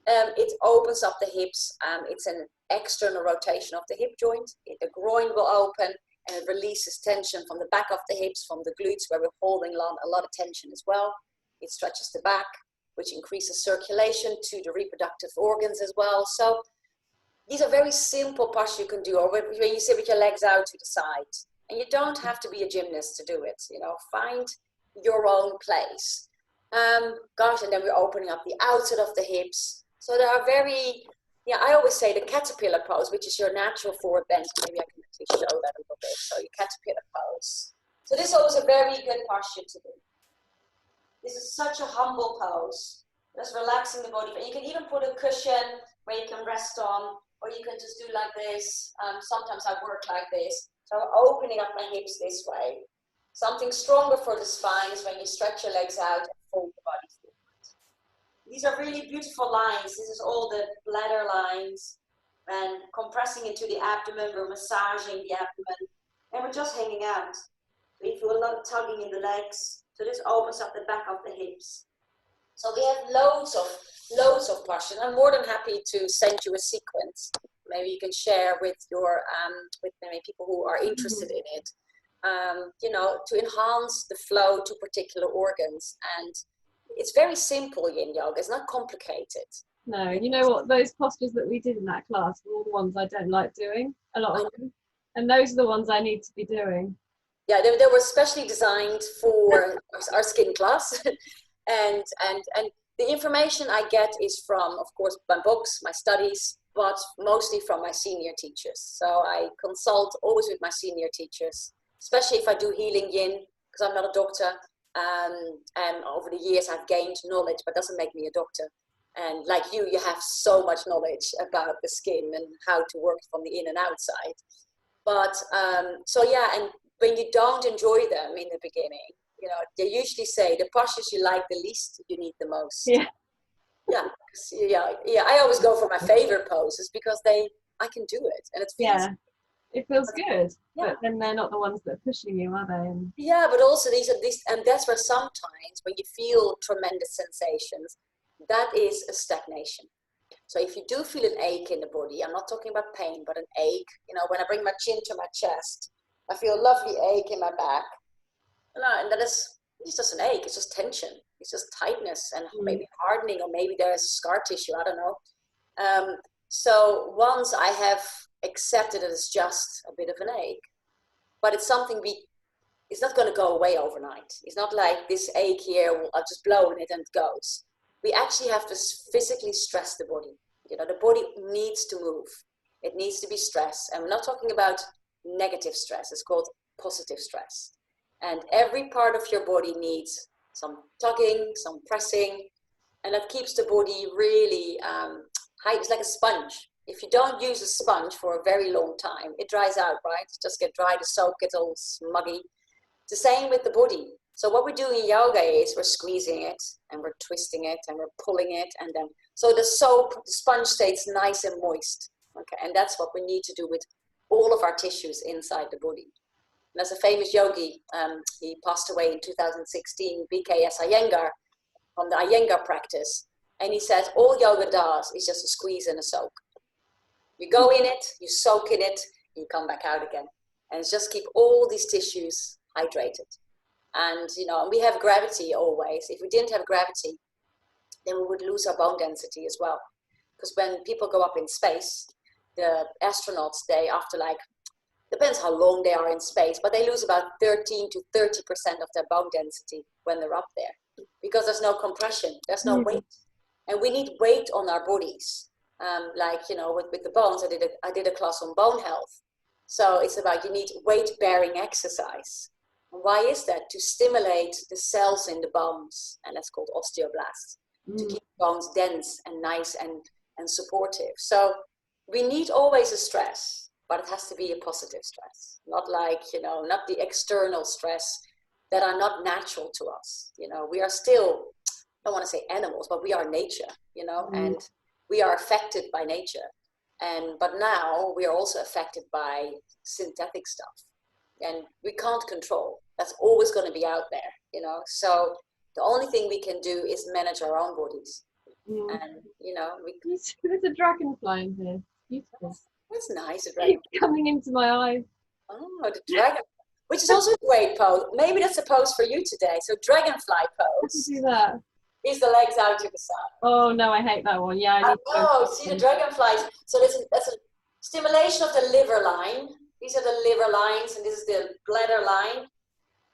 S1: it opens up the hips. It's an external rotation of the hip joint. The groin will open, and it releases tension from the back of the hips, from the glutes, where we're holding a lot of tension as well. It stretches the back, which increases circulation to the reproductive organs as well. So these are very simple postures you can do, or when you sit with your legs out to the side. And you don't have to be a gymnast to do it. You know, find your own place. And then we're opening up the outside of the hips. So there are I always say the caterpillar pose, which is your natural forward bend. Maybe I can actually show that a little bit. So your caterpillar pose. So this is always a very good posture to do. This is such a humble pose. Just relaxing the body. And you can even put a cushion where you can rest on, or you can just do like this. Sometimes I work like this. So I'm opening up my hips this way. Something stronger for the spine is when you stretch your legs out and fold the body forward. These are really beautiful lines. This is all the bladder lines, and compressing into the abdomen. We're massaging the abdomen, and we're just hanging out. We feel a lot of tugging in the legs. So this opens up the back of the hips. So we have loads of postures. I'm more than happy to send you a sequence. Maybe you can share with your with maybe people who are interested in it. To enhance the flow to particular organs. And it's very simple, Yin Yoga. It's not complicated.
S2: No, you know what? Those postures that we did in that class were all the ones I don't like doing, a lot of them. And those are the ones I need to be doing.
S1: Yeah, they were specially designed for our skin class. and the information I get is from, of course, my books, my studies, but mostly from my senior teachers. So I consult always with my senior teachers, especially if I do healing Yin, because I'm not a doctor. And over the years I've gained knowledge, but doesn't make me a doctor. And like you have so much knowledge about the skin and how to work from the in and outside. But and when you don't enjoy them in the beginning, they usually say the postures you like the least, you need the most.
S2: Yeah.
S1: I always go for my favorite poses because I can do it, and it feels
S2: it feels good. Yeah. But then they're not the ones that are pushing you, are they?
S1: Yeah, but also these, and that's where sometimes when you feel tremendous sensations, that is a stagnation. So if you do feel an ache in the body, I'm not talking about pain, but an ache, when I bring my chin to my chest, I feel a lovely ache in my back. And it's just an ache, it's just tension, it's just tightness and maybe hardening, or maybe there's scar tissue, I don't know. So once I have accepted it as just a bit of an ache, but it's something it's not going to go away overnight. It's not like this ache here, I'll just blow on it and it goes. We actually have to physically stress the body. The body needs to move. It needs to be stressed. And we're not talking about negative stress. It's called positive stress. And every part of your body needs some tugging, some pressing, and that keeps the body really high. It's like a sponge. If you don't use a sponge for a very long time, it dries out, right? It just get dry, the soap gets all smuggy. It's the same with the body. So what we do in yoga is we're squeezing it and we're twisting it and we're pulling it, and then so the sponge stays nice and moist. Okay, and that's what we need to do with all of our tissues inside the body. And there's a famous yogi, he passed away in 2016, BKS Iyengar, from the Iyengar practice, and he said all yoga does is just a squeeze and a soak. You go in it, you soak in it, you come back out again, and it's just keep all these tissues hydrated. And we have gravity always. If we didn't have gravity, then we would lose our bone density as well. Because when people go up in space, the astronauts, after depends how long they are in space, but they lose about 13 to 30% of their bone density when they're up there, because there's no compression, there's no weight, and we need weight on our bodies. With the bones, I did a class on bone health. So it's about, you need weight-bearing exercise. And why is that? To stimulate the cells in the bones, and that's called osteoblasts, to keep bones dense and nice and supportive. So we need always a stress, but it has to be a positive stress, not not the external stress that are not natural to us. We are still, I don't want to say animals, but we are nature, and we are affected by nature. But now we are also affected by synthetic stuff, and we can't control. That's always going to be out there, So the only thing we can do is manage our own bodies. And,
S2: there's a dragonfly in here. Beautiful.
S1: That's nice. A dragon.
S2: It's coming into my eye.
S1: Oh, the dragon, which is also a great pose. Maybe that's a pose for you today. So dragonfly pose.
S2: Do that.
S1: Is the legs out to the side.
S2: Oh no, I hate that one. Yeah.
S1: See the dragonflies. So that's a stimulation of the liver line. These are the liver lines, and this is the bladder line.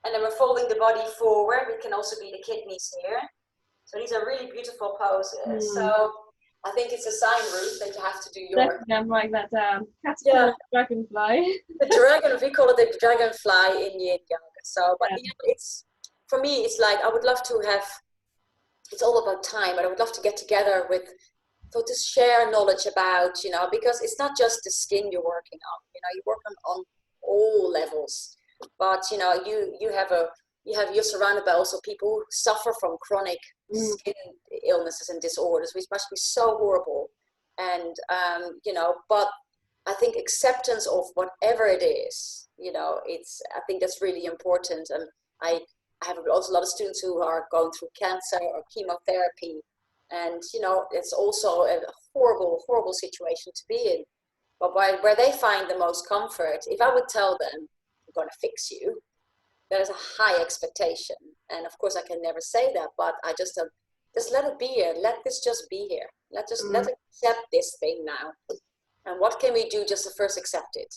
S1: And then we're folding the body forward. It can also be the kidneys here. So these are really beautiful poses. So I think it's a sign, Ruth, that you have to do your...
S2: I'm writing that down. Caterpillar dragonfly.
S1: The dragon, we call it the dragonfly in Yin Yoga. So, but it's, for me, it's like, I would love to have, it's all about time, but I would love to get together to share knowledge about, because it's not just the skin you're working on, you work on all levels, but, you're surrounded by also people who suffer from chronic skin illnesses and disorders, which must be so horrible. And, but I think acceptance of whatever it is, I think that's really important. And I have also a lot of students who are going through cancer or chemotherapy. And, it's also a horrible, horrible situation to be in. But where they find the most comfort, if I would tell them, I'm going to fix you, there's a high expectation. And of course I can never say that, but I just let it be here. Let this just be here. Let's accept this thing now. And what can we do just to first accept it?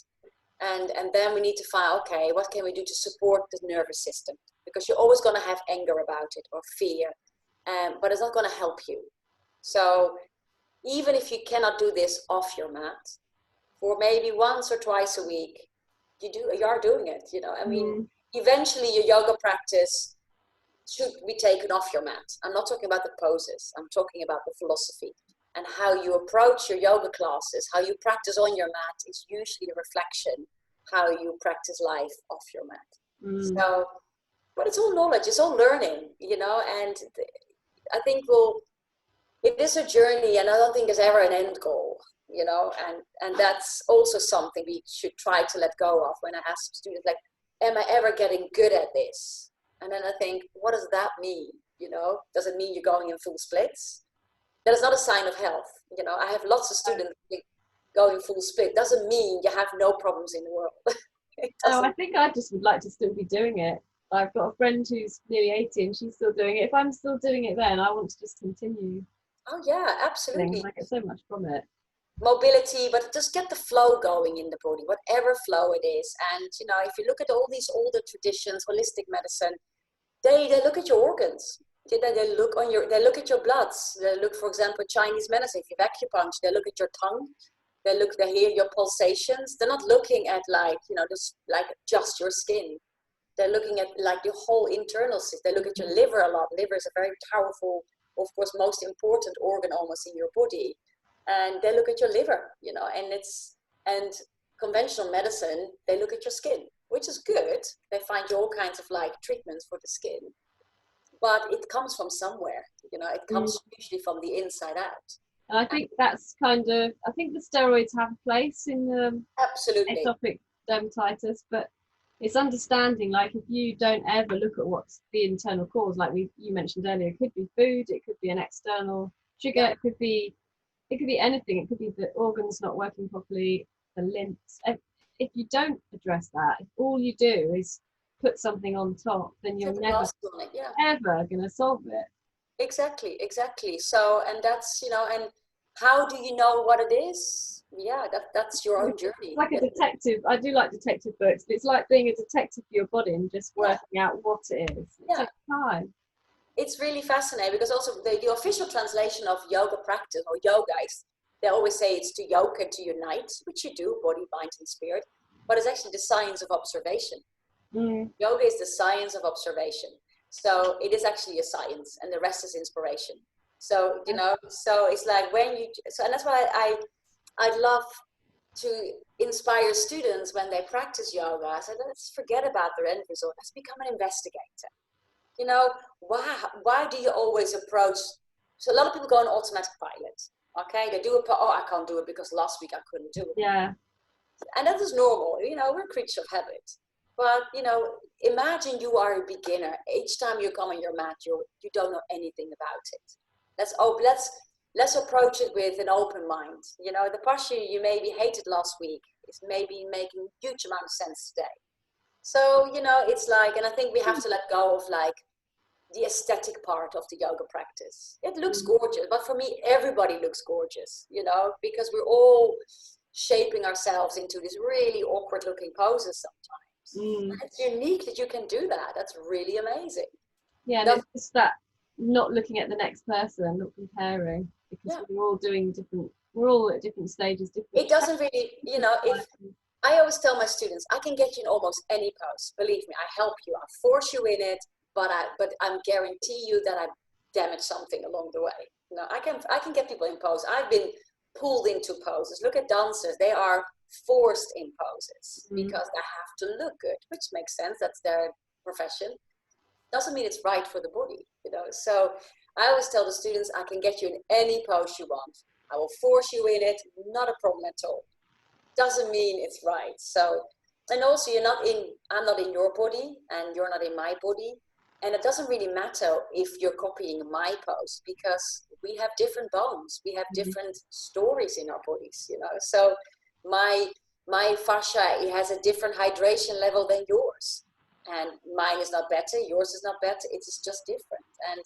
S1: And then we need to find, okay, what can we do to support the nervous system? Because you're always going to have anger about it or fear, but it's not going to help you. So even if you cannot do this off your mat, for maybe once or twice a week, you are doing it, eventually your yoga practice should be taken off your mat. I'm not talking about the poses. I'm talking about the philosophy and how you approach your yoga classes, how you practice on your mat is usually a reflection how you practice life off your mat. So, but it's all knowledge, it's all learning, and I think it is a journey, and I don't think there's ever an end goal, and that's also something we should try to let go of. When I ask students, like, am I ever getting good at this? And then I think, what does that mean? Does it mean you're going in full splits? That is not a sign of health. You know, I have lots of students going full split. Doesn't mean you have no problems in the world. It
S2: Oh, I
S1: doesn't.
S2: think I just would like to still be doing it. I've got a friend who's nearly 80 and she's still doing it. If I'm still doing it then, I want to just continue
S1: Oh yeah,
S2: things.
S1: absolutely.
S2: I get so much from it.
S1: Mobility, but just get the flow going in the body, whatever flow it is. And you know, if you look at all these older traditions, holistic medicine, they look at your organs. They look on your, they look at your bloods. They look, for example, Chinese medicine. If you acupuncture, they look at your tongue. They hear your pulsations. They're not looking at like, you know, just your skin. They're looking at like your whole internal system. They look at your liver a lot. Liver is a very powerful, of course, most important organ almost in your body. And they look at your liver, you know, and conventional medicine, they look at your skin, which is good. They find you all kinds of like treatments for the skin, but it comes from somewhere, you know, it
S2: Mm.
S1: comes usually from the inside out.
S2: And I think that's kind of, I think the steroids have a place in the
S1: Absolutely.
S2: atopic dermatitis, but it's understanding, like if you don't ever look at what's the internal cause, like you mentioned earlier, it could be food, it could be an external sugar,
S1: Yeah.
S2: it could be anything. It could be the organs not working properly, the lymphs. If you don't address that, if all you do is put something on top, then you're
S1: Take a
S2: never
S1: glass on it. Yeah.
S2: ever going to solve it.
S1: Exactly. So, and that's, you know, and how do you know what it is? Yeah, that's your own
S2: It's
S1: journey.
S2: like a detective. I do like detective books, but it's like being a detective for your body and just
S1: Yeah,
S2: working out what it is. It
S1: yeah.
S2: takes time.
S1: It's really fascinating because also the official translation of yoga practice or yoga is, they always say it's to yoke and to unite, which you do, body, mind, and spirit, but it's actually the science of observation.
S2: Mm.
S1: Yoga is the science of observation. So it is actually a science and the rest is inspiration. So, you know, so it's like when you, so, and that's why I'd love to inspire students when they practice yoga. I said, let's forget about the end result. Let's become an investigator. You know, why do you always approach? So a lot of people go on automatic pilot. Okay, they do it. Oh, I can't do it because last week I couldn't do it.
S2: Yeah.
S1: And that is normal. You know, we're creatures of habit. But you know, imagine you are a beginner. Each time you come on your mat, you don't know anything about it. Let's approach it with an open mind. You know, the posture you maybe hated last week is maybe making a huge amount of sense today. So, you know, it's like, and I think we have to let go of like the aesthetic part of the yoga practice. It looks
S2: Mm.
S1: gorgeous, but for me, everybody looks gorgeous, you know, because we're all shaping ourselves into these really awkward looking poses sometimes.
S2: Mm.
S1: And it's unique that you can do that. That's really amazing.
S2: Yeah, and
S1: Does,
S2: it's just that not looking at the next person, not comparing, because
S1: yeah,
S2: we're all doing different. We're all at different stages, different.
S1: it doesn't really, you know, if I always tell my students, I can get you in almost any pose. Believe me, I help you. I force you in it, but I'm guarantee you that I damage something along the way. You know, I can get people in pose. I've been pulled into poses. Look at dancers; they are forced in poses
S2: Mm.
S1: because they have to look good, which makes sense. That's their profession. Doesn't mean it's right for the body, you know. So I always tell the students, I can get you in any pose you want. I will force you in it, not a problem at all. Doesn't mean it's right. So, and also I'm not in your body and you're not in my body. And it doesn't really matter if you're copying my pose because we have different bones. We have
S2: Mm.
S1: different stories in our bodies, you know. So my my fascia, it has a different hydration level than yours. And mine is not better, yours is not better. It's just different. And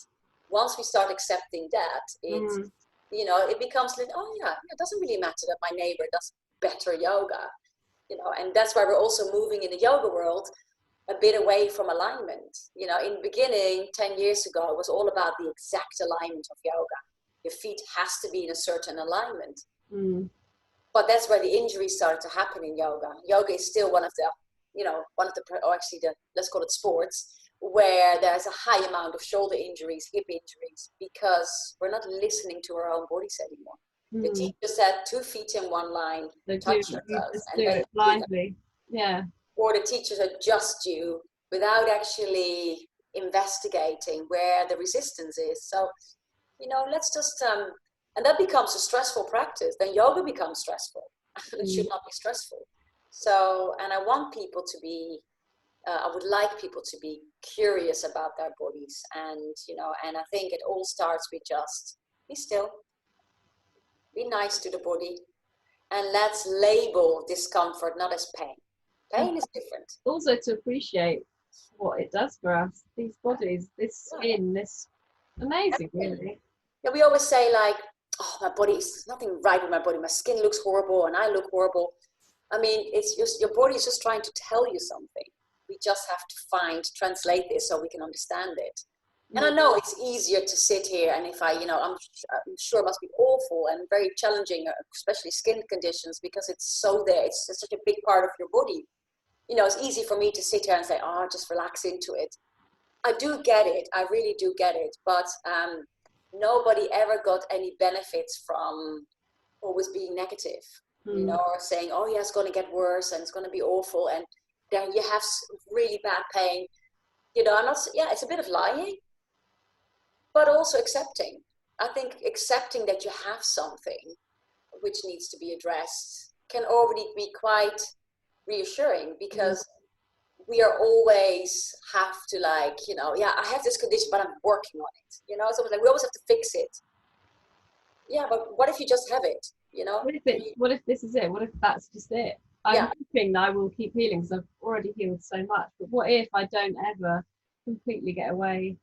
S1: once we start accepting that, it,
S2: Mm.
S1: you know, it becomes like, oh yeah, it doesn't really matter that my neighbor does better yoga, you know. And that's why we're also moving in the yoga world a bit away from alignment. You know, in the beginning 10 years ago, it was all about the exact alignment of yoga. Your feet has to be in a certain alignment.
S2: Mm.
S1: But that's where the injuries started to happen in yoga. Yoga is still one of the, you know, or actually the, let's call it sports, where there's a high amount of shoulder injuries, hip injuries, because we're not listening to our own bodies anymore. The
S2: Mm.
S1: teacher said 2 feet in one line,
S2: So
S1: touch your
S2: you
S1: toes,
S2: just do
S1: and then
S2: it
S1: you do that.
S2: blindly. Yeah.
S1: Or the teachers adjust you without actually investigating where the resistance is. So, you know, let's just, and that becomes a stressful practice. Then yoga becomes stressful. It should
S2: Mm.
S1: not be stressful. So, and I want people to be, I would like people to be curious about their bodies. And, you know, and I think it all starts with just Be still. Be nice to the body. And let's label discomfort not as pain. Pain is different.
S2: Also to appreciate what it does for us, these bodies, this skin, this amazing, really.
S1: Yeah, we always say like, oh, my body is nothing right with my body. My skin looks horrible and I look horrible. I mean, it's just your body is just trying to tell you something. We just have to translate this so we can understand it. And I know it's easier to sit here, and if I'm sure it must be awful and very challenging, especially skin conditions, because it's so there. It's such a big part of your body. It's easy for me to sit here and say, oh, just relax into it. I do get it. I really do get it. But nobody ever got any benefits from always being negative, or saying, oh, yeah, it's going to get worse and it's going to be awful. And then you have really bad pain. It's a bit of lying, but also accepting. I think accepting that you have something which needs to be addressed can already be quite reassuring, because we are always have to I have this condition, but I'm working on it. It's almost like we always have to fix it. Yeah, but what if you just have it?
S2: What if this is it? What if that's just it? I'm hoping that I will keep healing because I've already healed so much. But what if I don't ever completely get away?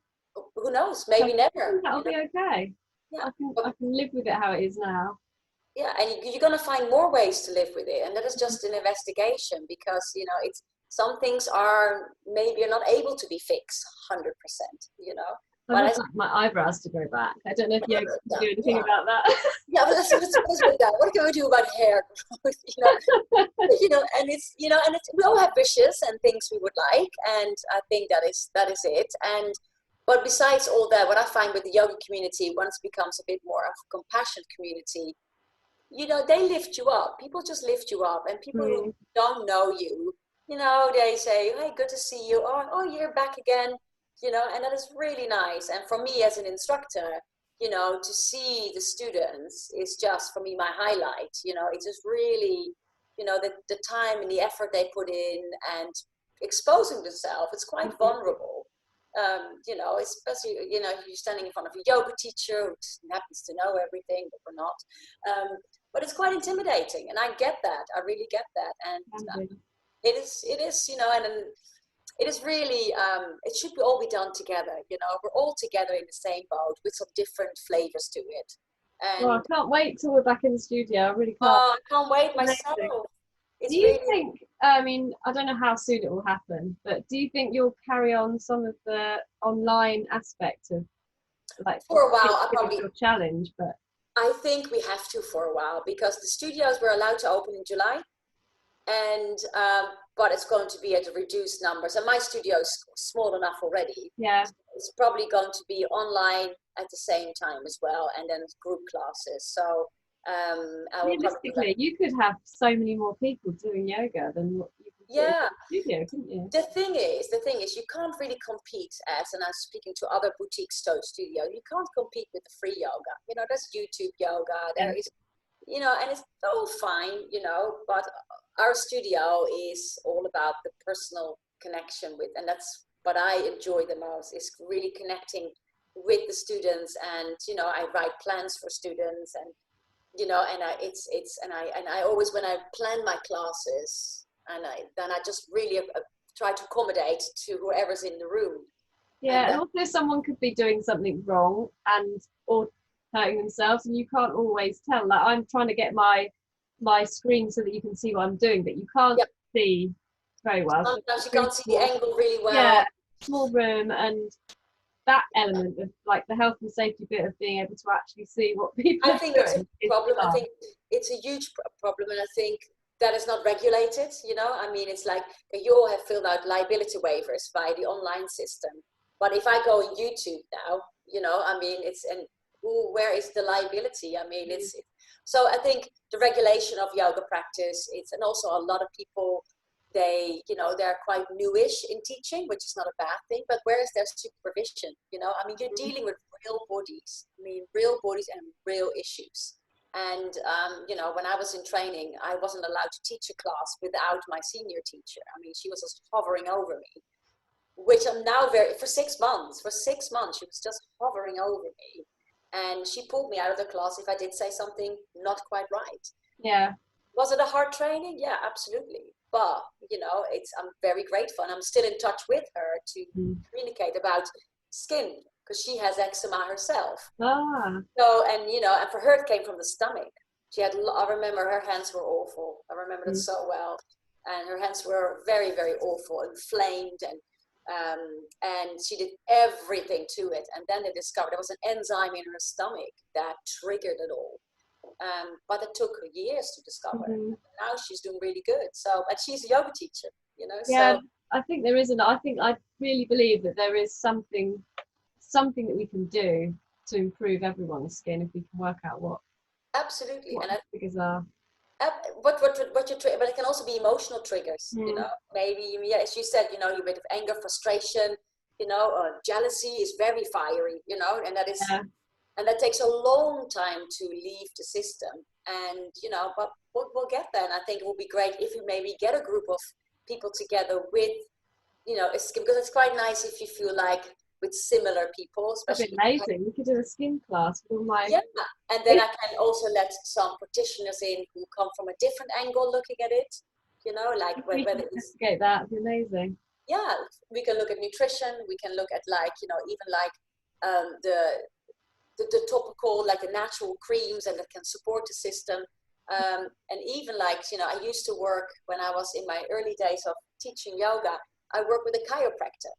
S1: Who knows? Maybe never.
S2: That'll be okay.
S1: Yeah,
S2: I can live with it how it is now.
S1: Yeah, and you're going to find more ways to live with it, and that is just an investigation, because it's some things are maybe you're not able to be fixed 100%.
S2: I would like my eyebrows to grow back. I don't know if you can do anything about that.
S1: Yeah, but let's with that. What can we do about hair growth? And it's we all have wishes and things we would like, and I think that is it. But besides all that, what I find with the yoga community, once it becomes a bit more of a compassionate community, they lift you up. People just lift you up, and people who don't know you, they say, hey, good to see you. Oh, you're back again. And that is really nice. And for me as an instructor, to see the students is just, for me, my highlight. It's just really, the time and the effort they put in and exposing themselves. It's quite vulnerable. Especially, you're standing in front of a yoga teacher who happens to know everything, but we're not. But it's quite intimidating, and I get that. I really get that. And it is, and it is really, it should all be done together. We're all together in the same boat with some different flavors to it. And
S2: I can't wait till we're back in the studio. I really can't.
S1: Oh, I can't wait myself.
S2: Do you think, I mean, I don't know how soon it will happen, but do you think you'll carry on some of the online aspect of,
S1: for a while, I probably
S2: your challenge, but
S1: I think we have to for a while, because the studios were allowed to open in July, and but it's going to be at a reduced numbers. And my studio is small enough already.
S2: Yeah,
S1: so it's probably going to be online at the same time as well, and then group classes. So
S2: realistically, you could have so many more people doing yoga than what you could do in the studio, couldn't you?
S1: The thing is, you can't really compete and I'm speaking to other boutique studios, you can't compete with the free yoga. There's YouTube yoga, there is, and it's all fine, but our studio is all about the personal connection with, and that's what I enjoy the most, is really connecting with the students. And, I write plans for students, and I always, when I plan my classes, then I just really try to accommodate to whoever's in the room.
S2: Yeah, and also someone could be doing something wrong or hurting themselves, and you can't always tell. Like, I'm trying to get my screen so that you can see what I'm doing, but you can't see very well.
S1: Sometimes you can't see the angle really well.
S2: Yeah, small room, and that element of the health and safety bit of being able to actually see what people are doing.
S1: It's a problem. I think it's a huge problem, and I think that is not regulated. I mean, it's like you all have filled out liability waivers via the online system, but if I go on YouTube now, I mean, where is the liability? I mean, so I think the regulation of yoga practice, and also a lot of people, they're quite newish in teaching, which is not a bad thing, but where is their supervision? I mean, you're dealing with real bodies, and real issues. And, when I was in training, I wasn't allowed to teach a class without my senior teacher. I mean, she was just hovering over me, which I'm now for 6 months, she was just hovering over me. And she pulled me out of the class if I did say something not quite right.
S2: Yeah.
S1: Was it a hard training? Yeah, absolutely. But, I'm very grateful. And I'm still in touch with her to communicate about skin, because she has eczema herself. So, and for her, it came from the stomach. She had, I remember her hands were awful. I remember that so well. And her hands were very, very awful, inflamed, and she did everything to it. And then they discovered there was an enzyme in her stomach that triggered it all. But it took years to discover. Now she's doing really good. So, but she's a yoga teacher,
S2: Yeah,
S1: so.
S2: I think there is I really believe that there is something that we can do to improve everyone's skin if we can work out what
S1: Absolutely.
S2: the triggers are.
S1: But but it can also be emotional triggers, maybe, as you said, you bit of anger, frustration, jealousy is very fiery, and that is, and that takes a long time to leave the system. And, but we'll get there. And I think it would be great if we maybe get a group of people together with, a skin, because it's quite nice if you feel like with similar people, especially.
S2: That'd be amazing. We could do a skin class with all my.
S1: Yeah, and then I can also let some practitioners in who come from a different angle looking at it, like
S2: We
S1: whether
S2: can
S1: it's.
S2: investigate that. It'd be amazing.
S1: Yeah, we can look at nutrition. We can look at even like the topical, like the natural creams, and that can support the system. And even like, I used to work when I was in my early days of teaching yoga. I worked with a chiropractor.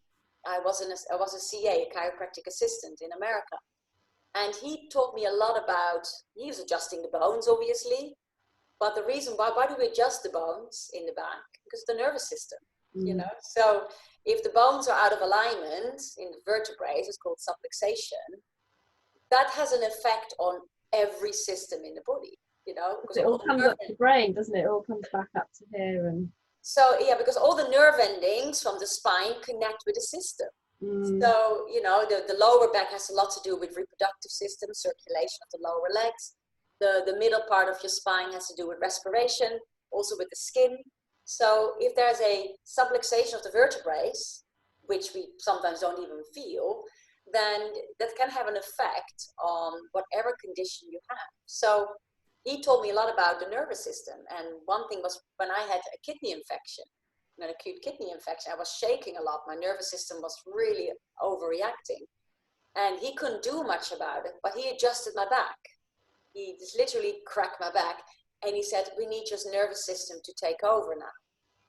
S1: I was a CA, a chiropractic assistant in America. And he taught me a lot about, he was adjusting the bones, obviously. But the reason why do we adjust the bones in the back? Because of the nervous system, So if the bones are out of alignment in the vertebrae, it's called subluxation, that has an effect on every system in the body, because
S2: it all comes up to the brain, doesn't it? It all comes back up to here. And
S1: so, yeah, because all the nerve endings from the spine connect with the system. So, the lower back has a lot to do with reproductive system, circulation of the lower legs. The middle part of your spine has to do with respiration, also with the skin. So if there's a subluxation of the vertebrae, which we sometimes don't even feel, then that can have an effect on whatever condition you have. So he told me a lot about the nervous system. And one thing was when I had a kidney infection, an acute kidney infection, I was shaking a lot. My nervous system was really overreacting. And he couldn't do much about it, but he adjusted my back. He just literally cracked my back. And he said, we need your nervous system to take over now.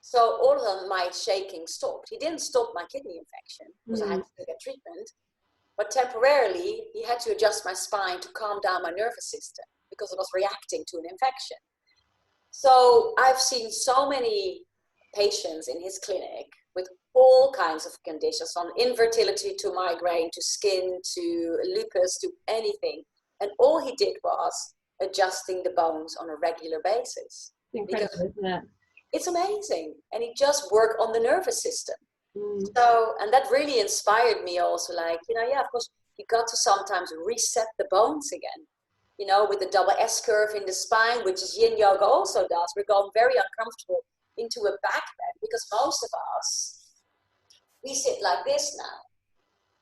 S1: So all of my shaking stopped. He didn't stop my kidney infection because I had to get treatment. But temporarily, he had to adjust my spine to calm down my nervous system because it was reacting to an infection. So I've seen so many patients in his clinic with all kinds of conditions, from infertility to migraine to skin to lupus to anything. And all he did was adjusting the bones on a regular basis.
S2: Incredible, isn't it?
S1: It's amazing. And he just worked on the nervous system. So, and that really inspired me also, like, of course, you got to sometimes reset the bones again, with the double S curve in the spine, which is Yin Yoga also does. We're going very uncomfortable into a back bend because most of us, we sit like this now.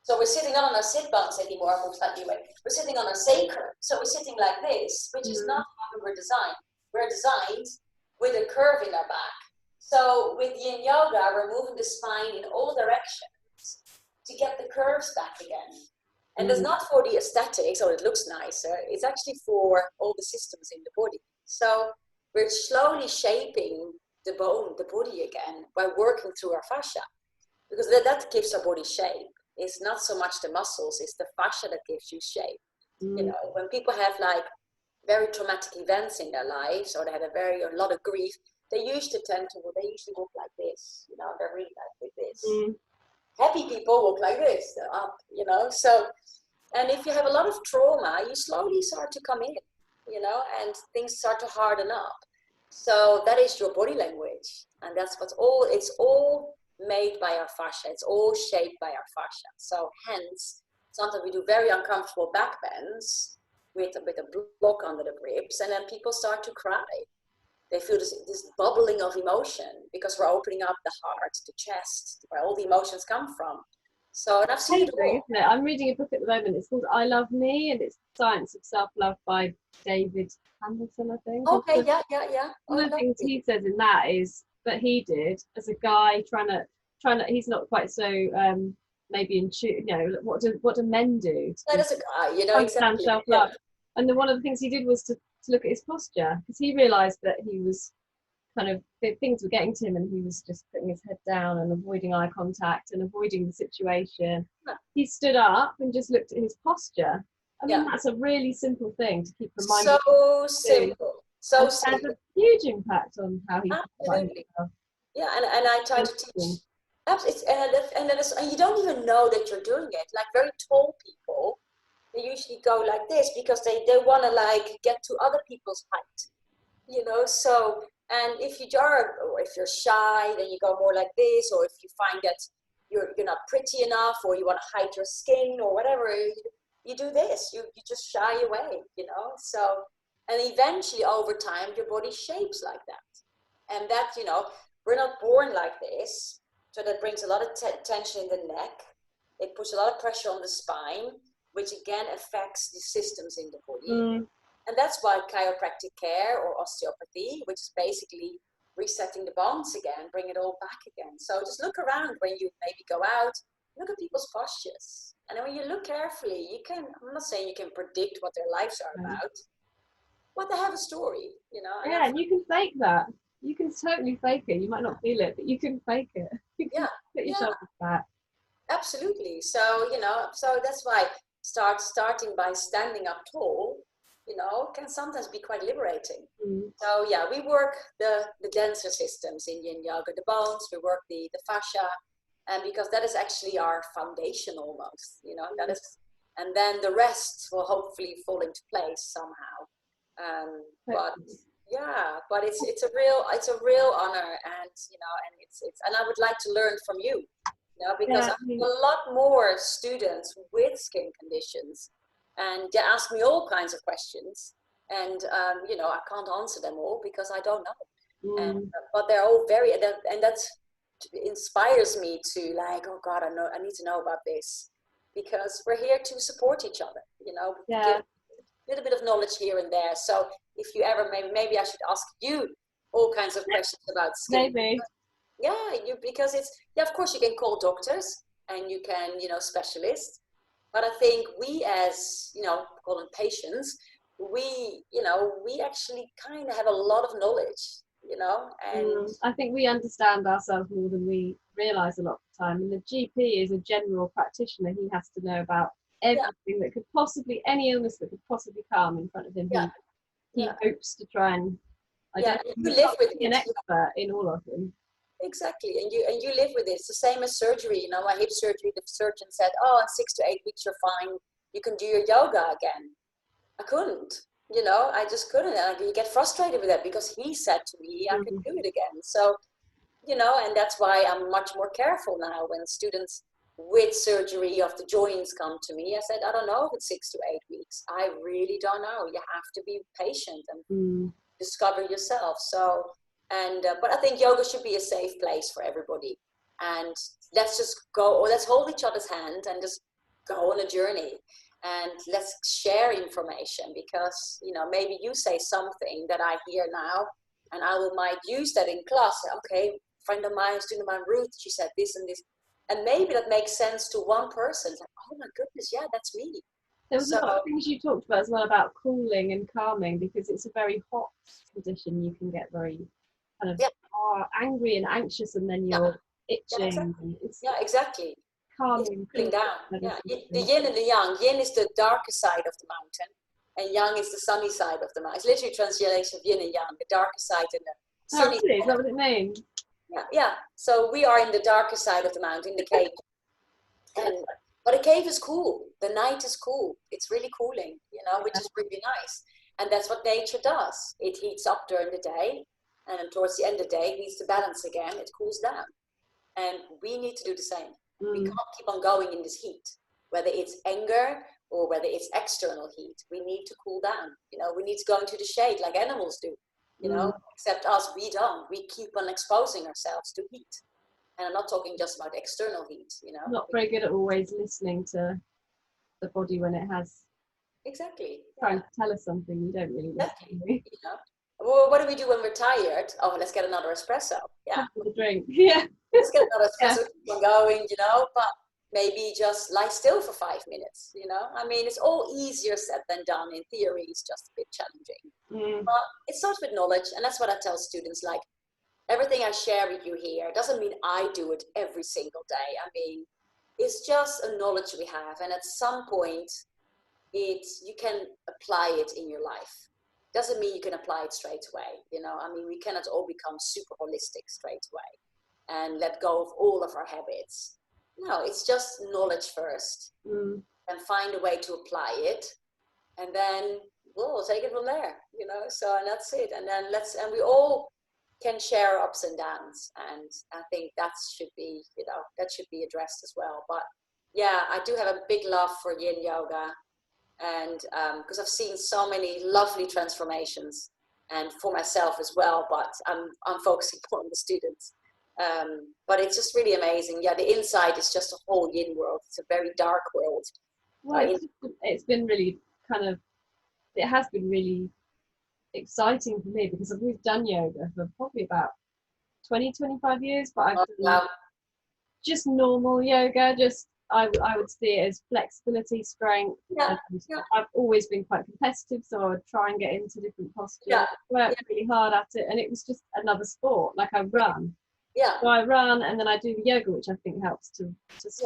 S1: So we're sitting not on our sit bones anymore, most likely way. We're sitting on our sacrum. So we're sitting like this, which is not how we were designed. We're designed with a curve in our back. So with Yin Yoga, we're moving the spine in all directions to get the curves back again. And it's not for the aesthetics, or it looks nicer. It's actually for all the systems in the body. So we're slowly shaping the body again by working through our fascia. Because that gives our body shape. It's not so much the muscles, it's the fascia that gives you shape. When people have like very traumatic events in their lives, or they had a lot of grief, they usually walk like this, they're really like this. Happy people walk like this, they're up, so, and if you have a lot of trauma, you slowly start to come in, and things start to harden up. So that is your body language, and that's it's all made by our fascia. It's all shaped by our fascia. So hence, sometimes we do very uncomfortable back bends with a block under the ribs, and then people start to cry. They feel this bubbling of emotion because we're opening up the heart, the chest, where all the emotions come from. So, and I've seen it
S2: Amazing,
S1: all.
S2: isn't it? I'm reading a book at the moment. It's called I Love Me, and it's Science of Self-Love by David Hamilton, I think.
S1: Okay, yeah, yeah, yeah.
S2: One
S1: Oh,
S2: of the things
S1: lovely.
S2: he says in that is that he did as a guy trying to he's not quite so maybe in tune, you know, what do men do
S1: That
S2: to
S1: is a guy, you know,
S2: understand
S1: exactly. Yeah.
S2: self-love? And then one of the things he did was to look at his posture, because he realized that he was kind of things were getting to him and he was just putting his head down and avoiding eye contact and avoiding the situation.
S1: Yeah.
S2: He stood up and just looked at his posture. I mean,
S1: Yeah.
S2: that's a really simple thing to keep reminding
S1: So
S2: him to do.
S1: simple. So
S2: And it has
S1: simple.
S2: a huge impact on how he feels about
S1: Absolutely.
S2: himself.
S1: Yeah, and I try to teach. It's, and you don't even know that you're doing it. Like very tall people, they usually go like this because they want to like get to other people's height, you know. So, and if you are, or if you're shy, then you go more like this. Or if you find that you're not pretty enough, or you want to hide your skin or whatever, you do this. You just shy away, you know. So, and eventually over time, your body shapes like that, and that, you know, we're not born like this. So that brings a lot of tension in the neck. It puts a lot of pressure on the spine, which again affects the systems in the body.
S2: Mm,
S1: And that's why chiropractic care or osteopathy, which is basically resetting the bones again, bring it all back again. So just look around when you maybe go out, look at people's postures. And then when you look carefully, you can, I'm not saying you can predict what their lives are about, but they have a story, you know. And
S2: yeah, and you can fake that. You can totally fake it. You might not feel it, but you can fake it. You can
S1: yeah,
S2: put your
S1: yeah,
S2: shoulders back.
S1: absolutely. So, you know, so that's why starting by standing up tall, you know, can sometimes be quite liberating.
S2: Mm,
S1: So yeah, we work the denser systems in Yin Yoga, the bones, we work the fascia, and because that is actually our foundation almost, you know, that
S2: mm,
S1: is, and then the rest will hopefully fall into place somehow. But
S2: totally.
S1: yeah, but it's a real honor, and you know, and it's and I would like to learn from you, you know, because
S2: Yeah,
S1: I
S2: I
S1: have
S2: mean,
S1: a lot more students with skin conditions, and they ask me all kinds of questions, and you know, I can't answer them all because I don't know, and
S2: mm,
S1: but they're all very, and that inspires me to like, oh God, I need to know about this, because we're here to support each other, you know, give
S2: yeah,
S1: a little bit of knowledge here and there. So if you ever, maybe I should ask you all kinds of questions about skin.
S2: maybe.
S1: Yeah, you, because it's, yeah, of course you can call doctors and you can, you know, specialists, but I think we, as you know, call them patients, we, you know, we actually kind of have a lot of knowledge, you know, and
S2: I think we understand ourselves more than we realise a lot of the time. And the GP is a general practitioner. He has to know about
S1: yeah,
S2: everything that could possibly, any illness that could possibly come in front of him.
S1: yeah,
S2: He
S1: yeah,
S2: hopes to try and
S1: yeah,
S2: identify.
S1: you
S2: He's
S1: live
S2: got
S1: with
S2: to be an
S1: it.
S2: expert in all of them.
S1: Exactly, and you live with it. It's the same as surgery. You know, my hip surgery, the surgeon said, "Oh, in 6 to 8 weeks you're fine. You can do your yoga again." I couldn't. You know, I just couldn't. And you get frustrated with that because he said to me, "I can
S2: Mm.
S1: do it again." So, you know, and that's why I'm much more careful now when students with surgery of the joints come to me. I said, "I don't know if it's 6 to 8 weeks. I really don't know. You have to be patient and
S2: Mm.
S1: discover yourself." So, and but I think yoga should be a safe place for everybody, and let's just go, or let's hold each other's hand and just go on a journey, and let's share information, because you know, maybe you say something that I hear now and I will might use that in class. Okay, a friend of mine, student of mine, Ruth, she said this and this, and maybe that makes sense to one person. It's like, oh my goodness, yeah, that's me.
S2: There was a
S1: So
S2: lot of things you talked about as well about cooling and calming, because it's a very hot condition. You can get very kind of
S1: yeah,
S2: angry and anxious, and then
S1: yeah,
S2: you're
S1: yeah,
S2: itching.
S1: exactly,
S2: And it's
S1: yeah, exactly. It's
S2: calming,
S1: cooling
S2: cooling
S1: down. Yeah,
S2: medicine.
S1: the yin and the yang. Yin is the darker side of the mountain, and yang is the sunny side of the mountain. It's literally translation of yin and yang, the darker side and the
S2: Oh,
S1: sunny
S2: really? Is
S1: side.
S2: that what it means?
S1: Yeah, yeah. So we are in the darker side of the mountain, the cave, and but the cave is cool. The night is cool. It's really cooling, you know, which
S2: Yeah.
S1: is really nice. And that's what nature does. It heats up during the day, and then towards the end of the day, it needs to balance again. It cools down. And we need to do the same. We
S2: Mm.
S1: can't keep on going in this heat, whether it's anger or whether it's external heat. We need to cool down. You know, we need to go into the shade like animals do. You know,
S2: Mm.
S1: except us, we don't. We keep on exposing ourselves to heat. And I'm not talking just about external heat, you know.
S2: Not very good at always listening to the body when it has
S1: Exactly.
S2: trying to tell us something. You don't really listen.
S1: Exactly.
S2: Do you?
S1: You know. Well, what do we do when we're tired? Oh, let's get another espresso. Yeah.
S2: Have a drink. Yeah.
S1: Let's get another
S2: Yeah.
S1: espresso, keep on going, you know, but maybe just lie still for 5 minutes, you know. I mean, it's all easier said than done. In theory, it's just a bit challenging. But it starts with knowledge, and that's what I tell students, like, everything I share with you here doesn't mean I do it every single day. I mean, it's just a knowledge we have, and at some point, you can apply it in your life. Doesn't mean you can apply it straight away, you know. I mean, we cannot all become super holistic straight away and let go of all of our habits. No, it's just knowledge first, and find a way to apply it, and then we'll take it from there, you know. So, and that's it. And then and we all can share ups and downs, and I think that should be, you know, that should be addressed as well. But yeah, I do have a big love for Yin Yoga, and because I've seen so many lovely transformations, and for myself as well. But I'm focusing more on the students. But it's just really amazing. Yeah, the inside is just a whole Yin world. It's a very dark world.
S2: Well, it's been really it has been really exciting for me because we've done yoga for probably about 20-25 years, but I've done just normal yoga, just I would see it as flexibility, strength.
S1: Yeah,
S2: I've always been quite competitive, so I would try and get into different postures, work really hard at it, and it was just another sport. Like I run. So I run and then I do the yoga, which I think helps to just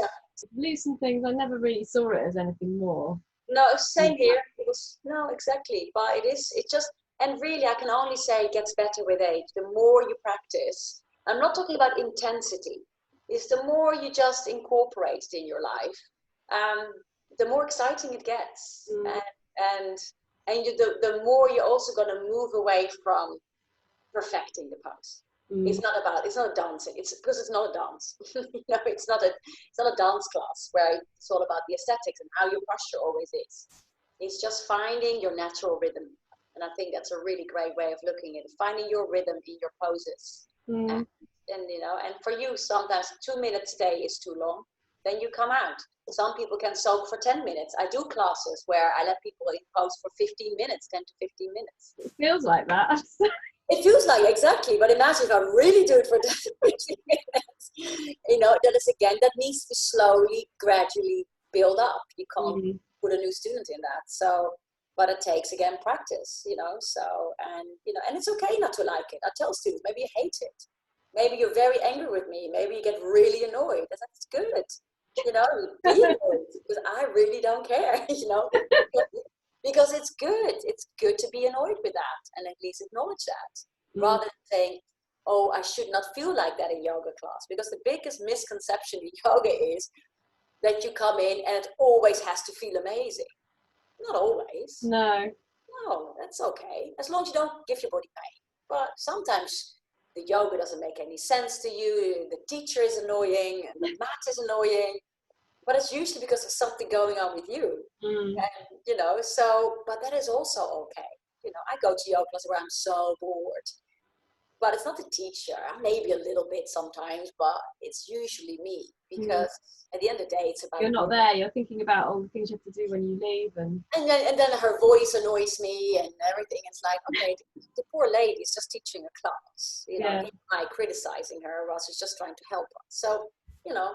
S2: loosen things. I never really saw it as anything more.
S1: No, same here. It was, no, exactly. But it's just, and really, I can only say it gets better with age. The more you practice, I'm not talking about intensity. It's the more you just incorporate it in your life, the more exciting it gets. And the more you're also going to move away from perfecting the pose. It's not dancing. It's because it's not a dance. You know, it's not a dance class where it's all about the aesthetics and how your posture always is. It's just finding your natural rhythm, and I think that's a really great way of looking at it. Finding your rhythm in your poses, and you know, and for you, sometimes 2 minutes a day is too long. Then you come out. Some people can soak for 10 minutes. I do classes where I let people in pose for 15 minutes, 10 to 15 minutes.
S2: It feels like that.
S1: It feels like, exactly, but imagine if I really do it for 10 to 15 minutes. You know, that needs to slowly, gradually build up. You can't put a new student in that. So, but it takes, again, practice, you know. So, and, you know, and it's okay not to like it. I tell students, maybe you hate it. Maybe you're very angry with me. Maybe you get really annoyed. That's good. You know, be annoyed, because I really don't care, you know. Because it's good. It's good to be annoyed with that, and at least acknowledge that, rather than saying, oh, I should not feel like that in yoga class. Because the biggest misconception in yoga is that you come in and it always has to feel amazing. Not always.
S2: No,
S1: that's okay. As long as you don't give your body pain. But sometimes the yoga doesn't make any sense to you. The teacher is annoying, and the mat is annoying. But it's usually because there's something going on with you. And, you know, so, but that is also okay. You know, I go to yoga class where I'm so bored. But it's not the teacher. Maybe a little bit sometimes, but it's usually me. Because at the end of the day, it's about...
S2: You're not there. You're thinking about all the things you have to do when you leave. And
S1: then her voice annoys me and everything. It's like, okay, the poor lady is just teaching a class. You know, am I criticizing her, or she's just trying to help us? So, you know,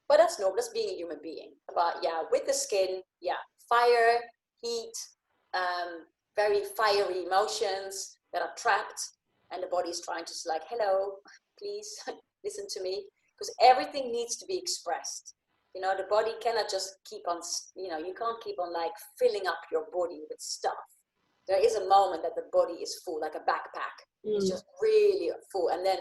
S1: but that's normal. That's being a human being. But yeah, with the skin, fire, heat, very fiery emotions that are trapped, and the body is trying to like, hello, please listen to me, because everything needs to be expressed. You know, the body cannot just keep on, you know, you can't keep on like filling up your body with stuff. There is a moment that the body is full, like a backpack. It's just really full. And then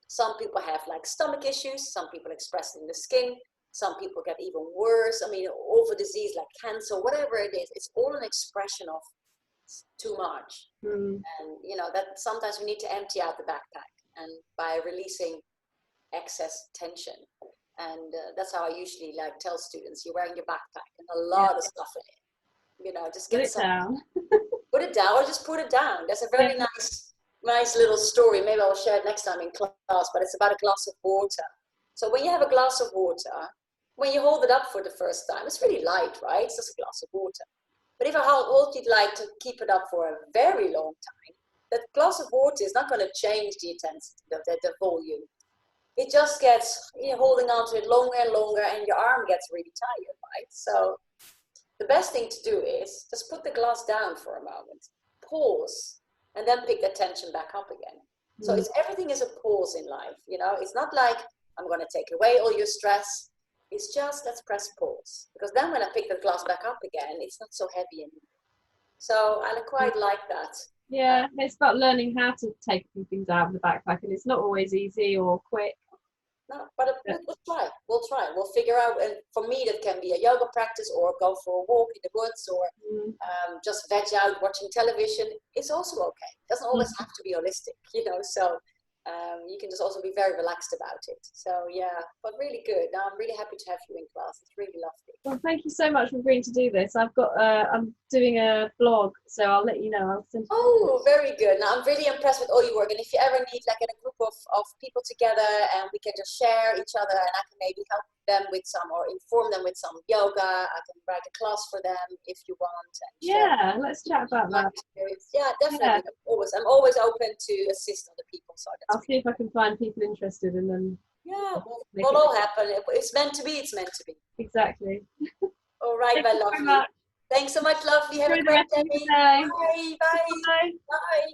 S1: some people have like stomach issues. Some people express it in the skin. Some people get even worse. I mean, over disease like cancer, whatever it is, it's all an expression of too much. And, you know, that sometimes we need to empty out the backpack, and by releasing excess tension. And that's how I usually like tell students, you're wearing your backpack and a lot of stuff in it. You know, just get
S2: it down.
S1: Put it down, or just put it down. There's a very nice little story. Maybe I'll share it next time in class, but it's about a glass of water. So when you have a glass of water, when you hold it up for the first time, it's really light, right? It's just a glass of water. But if I hold it light to keep it up for a very long time, that glass of water is not going to change the intensity, the volume. It just gets, holding on to it longer and longer, and your arm gets really tired, right? So the best thing to do is just put the glass down for a moment, pause, and then pick the tension back up again. So everything is a pause in life, It's not like I'm going to take away all your stress. It's just, let's press pause. Because then when I pick the glass back up again, it's not so heavy anymore. So I quite like that.
S2: Yeah, it's about learning how to take things out of the backpack, and it's not always easy or quick.
S1: No, but we'll try. We'll figure out. And for me, that can be a yoga practice, or go for a walk in the woods, or just veg out watching television. It's also okay. It doesn't always have to be holistic, So you can just also be very relaxed about it. So yeah, but really good. Now I'm really happy to have you in class. It's really lovely.
S2: Well, thank you so much for agreeing to do this. I'm doing a blog, so I'll let you know. I'll send you.
S1: Oh, very good. Now I'm really impressed with all your work. And if you ever need like a group of people together, and we can just share each other, and I can maybe help them with some, or inform them with some yoga. I can write a class for them if you want. And
S2: yeah, let's chat about that.
S1: Yeah, definitely. Yeah. I'm always open to assist other people. So
S2: I'll see if I can find people interested, and then
S1: will all happen. It's meant to be. It's meant to be.
S2: Exactly.
S1: All right, my lovely. Thanks so much, lovely. Have a great day.
S2: Bye.
S1: Bye. Bye. Bye.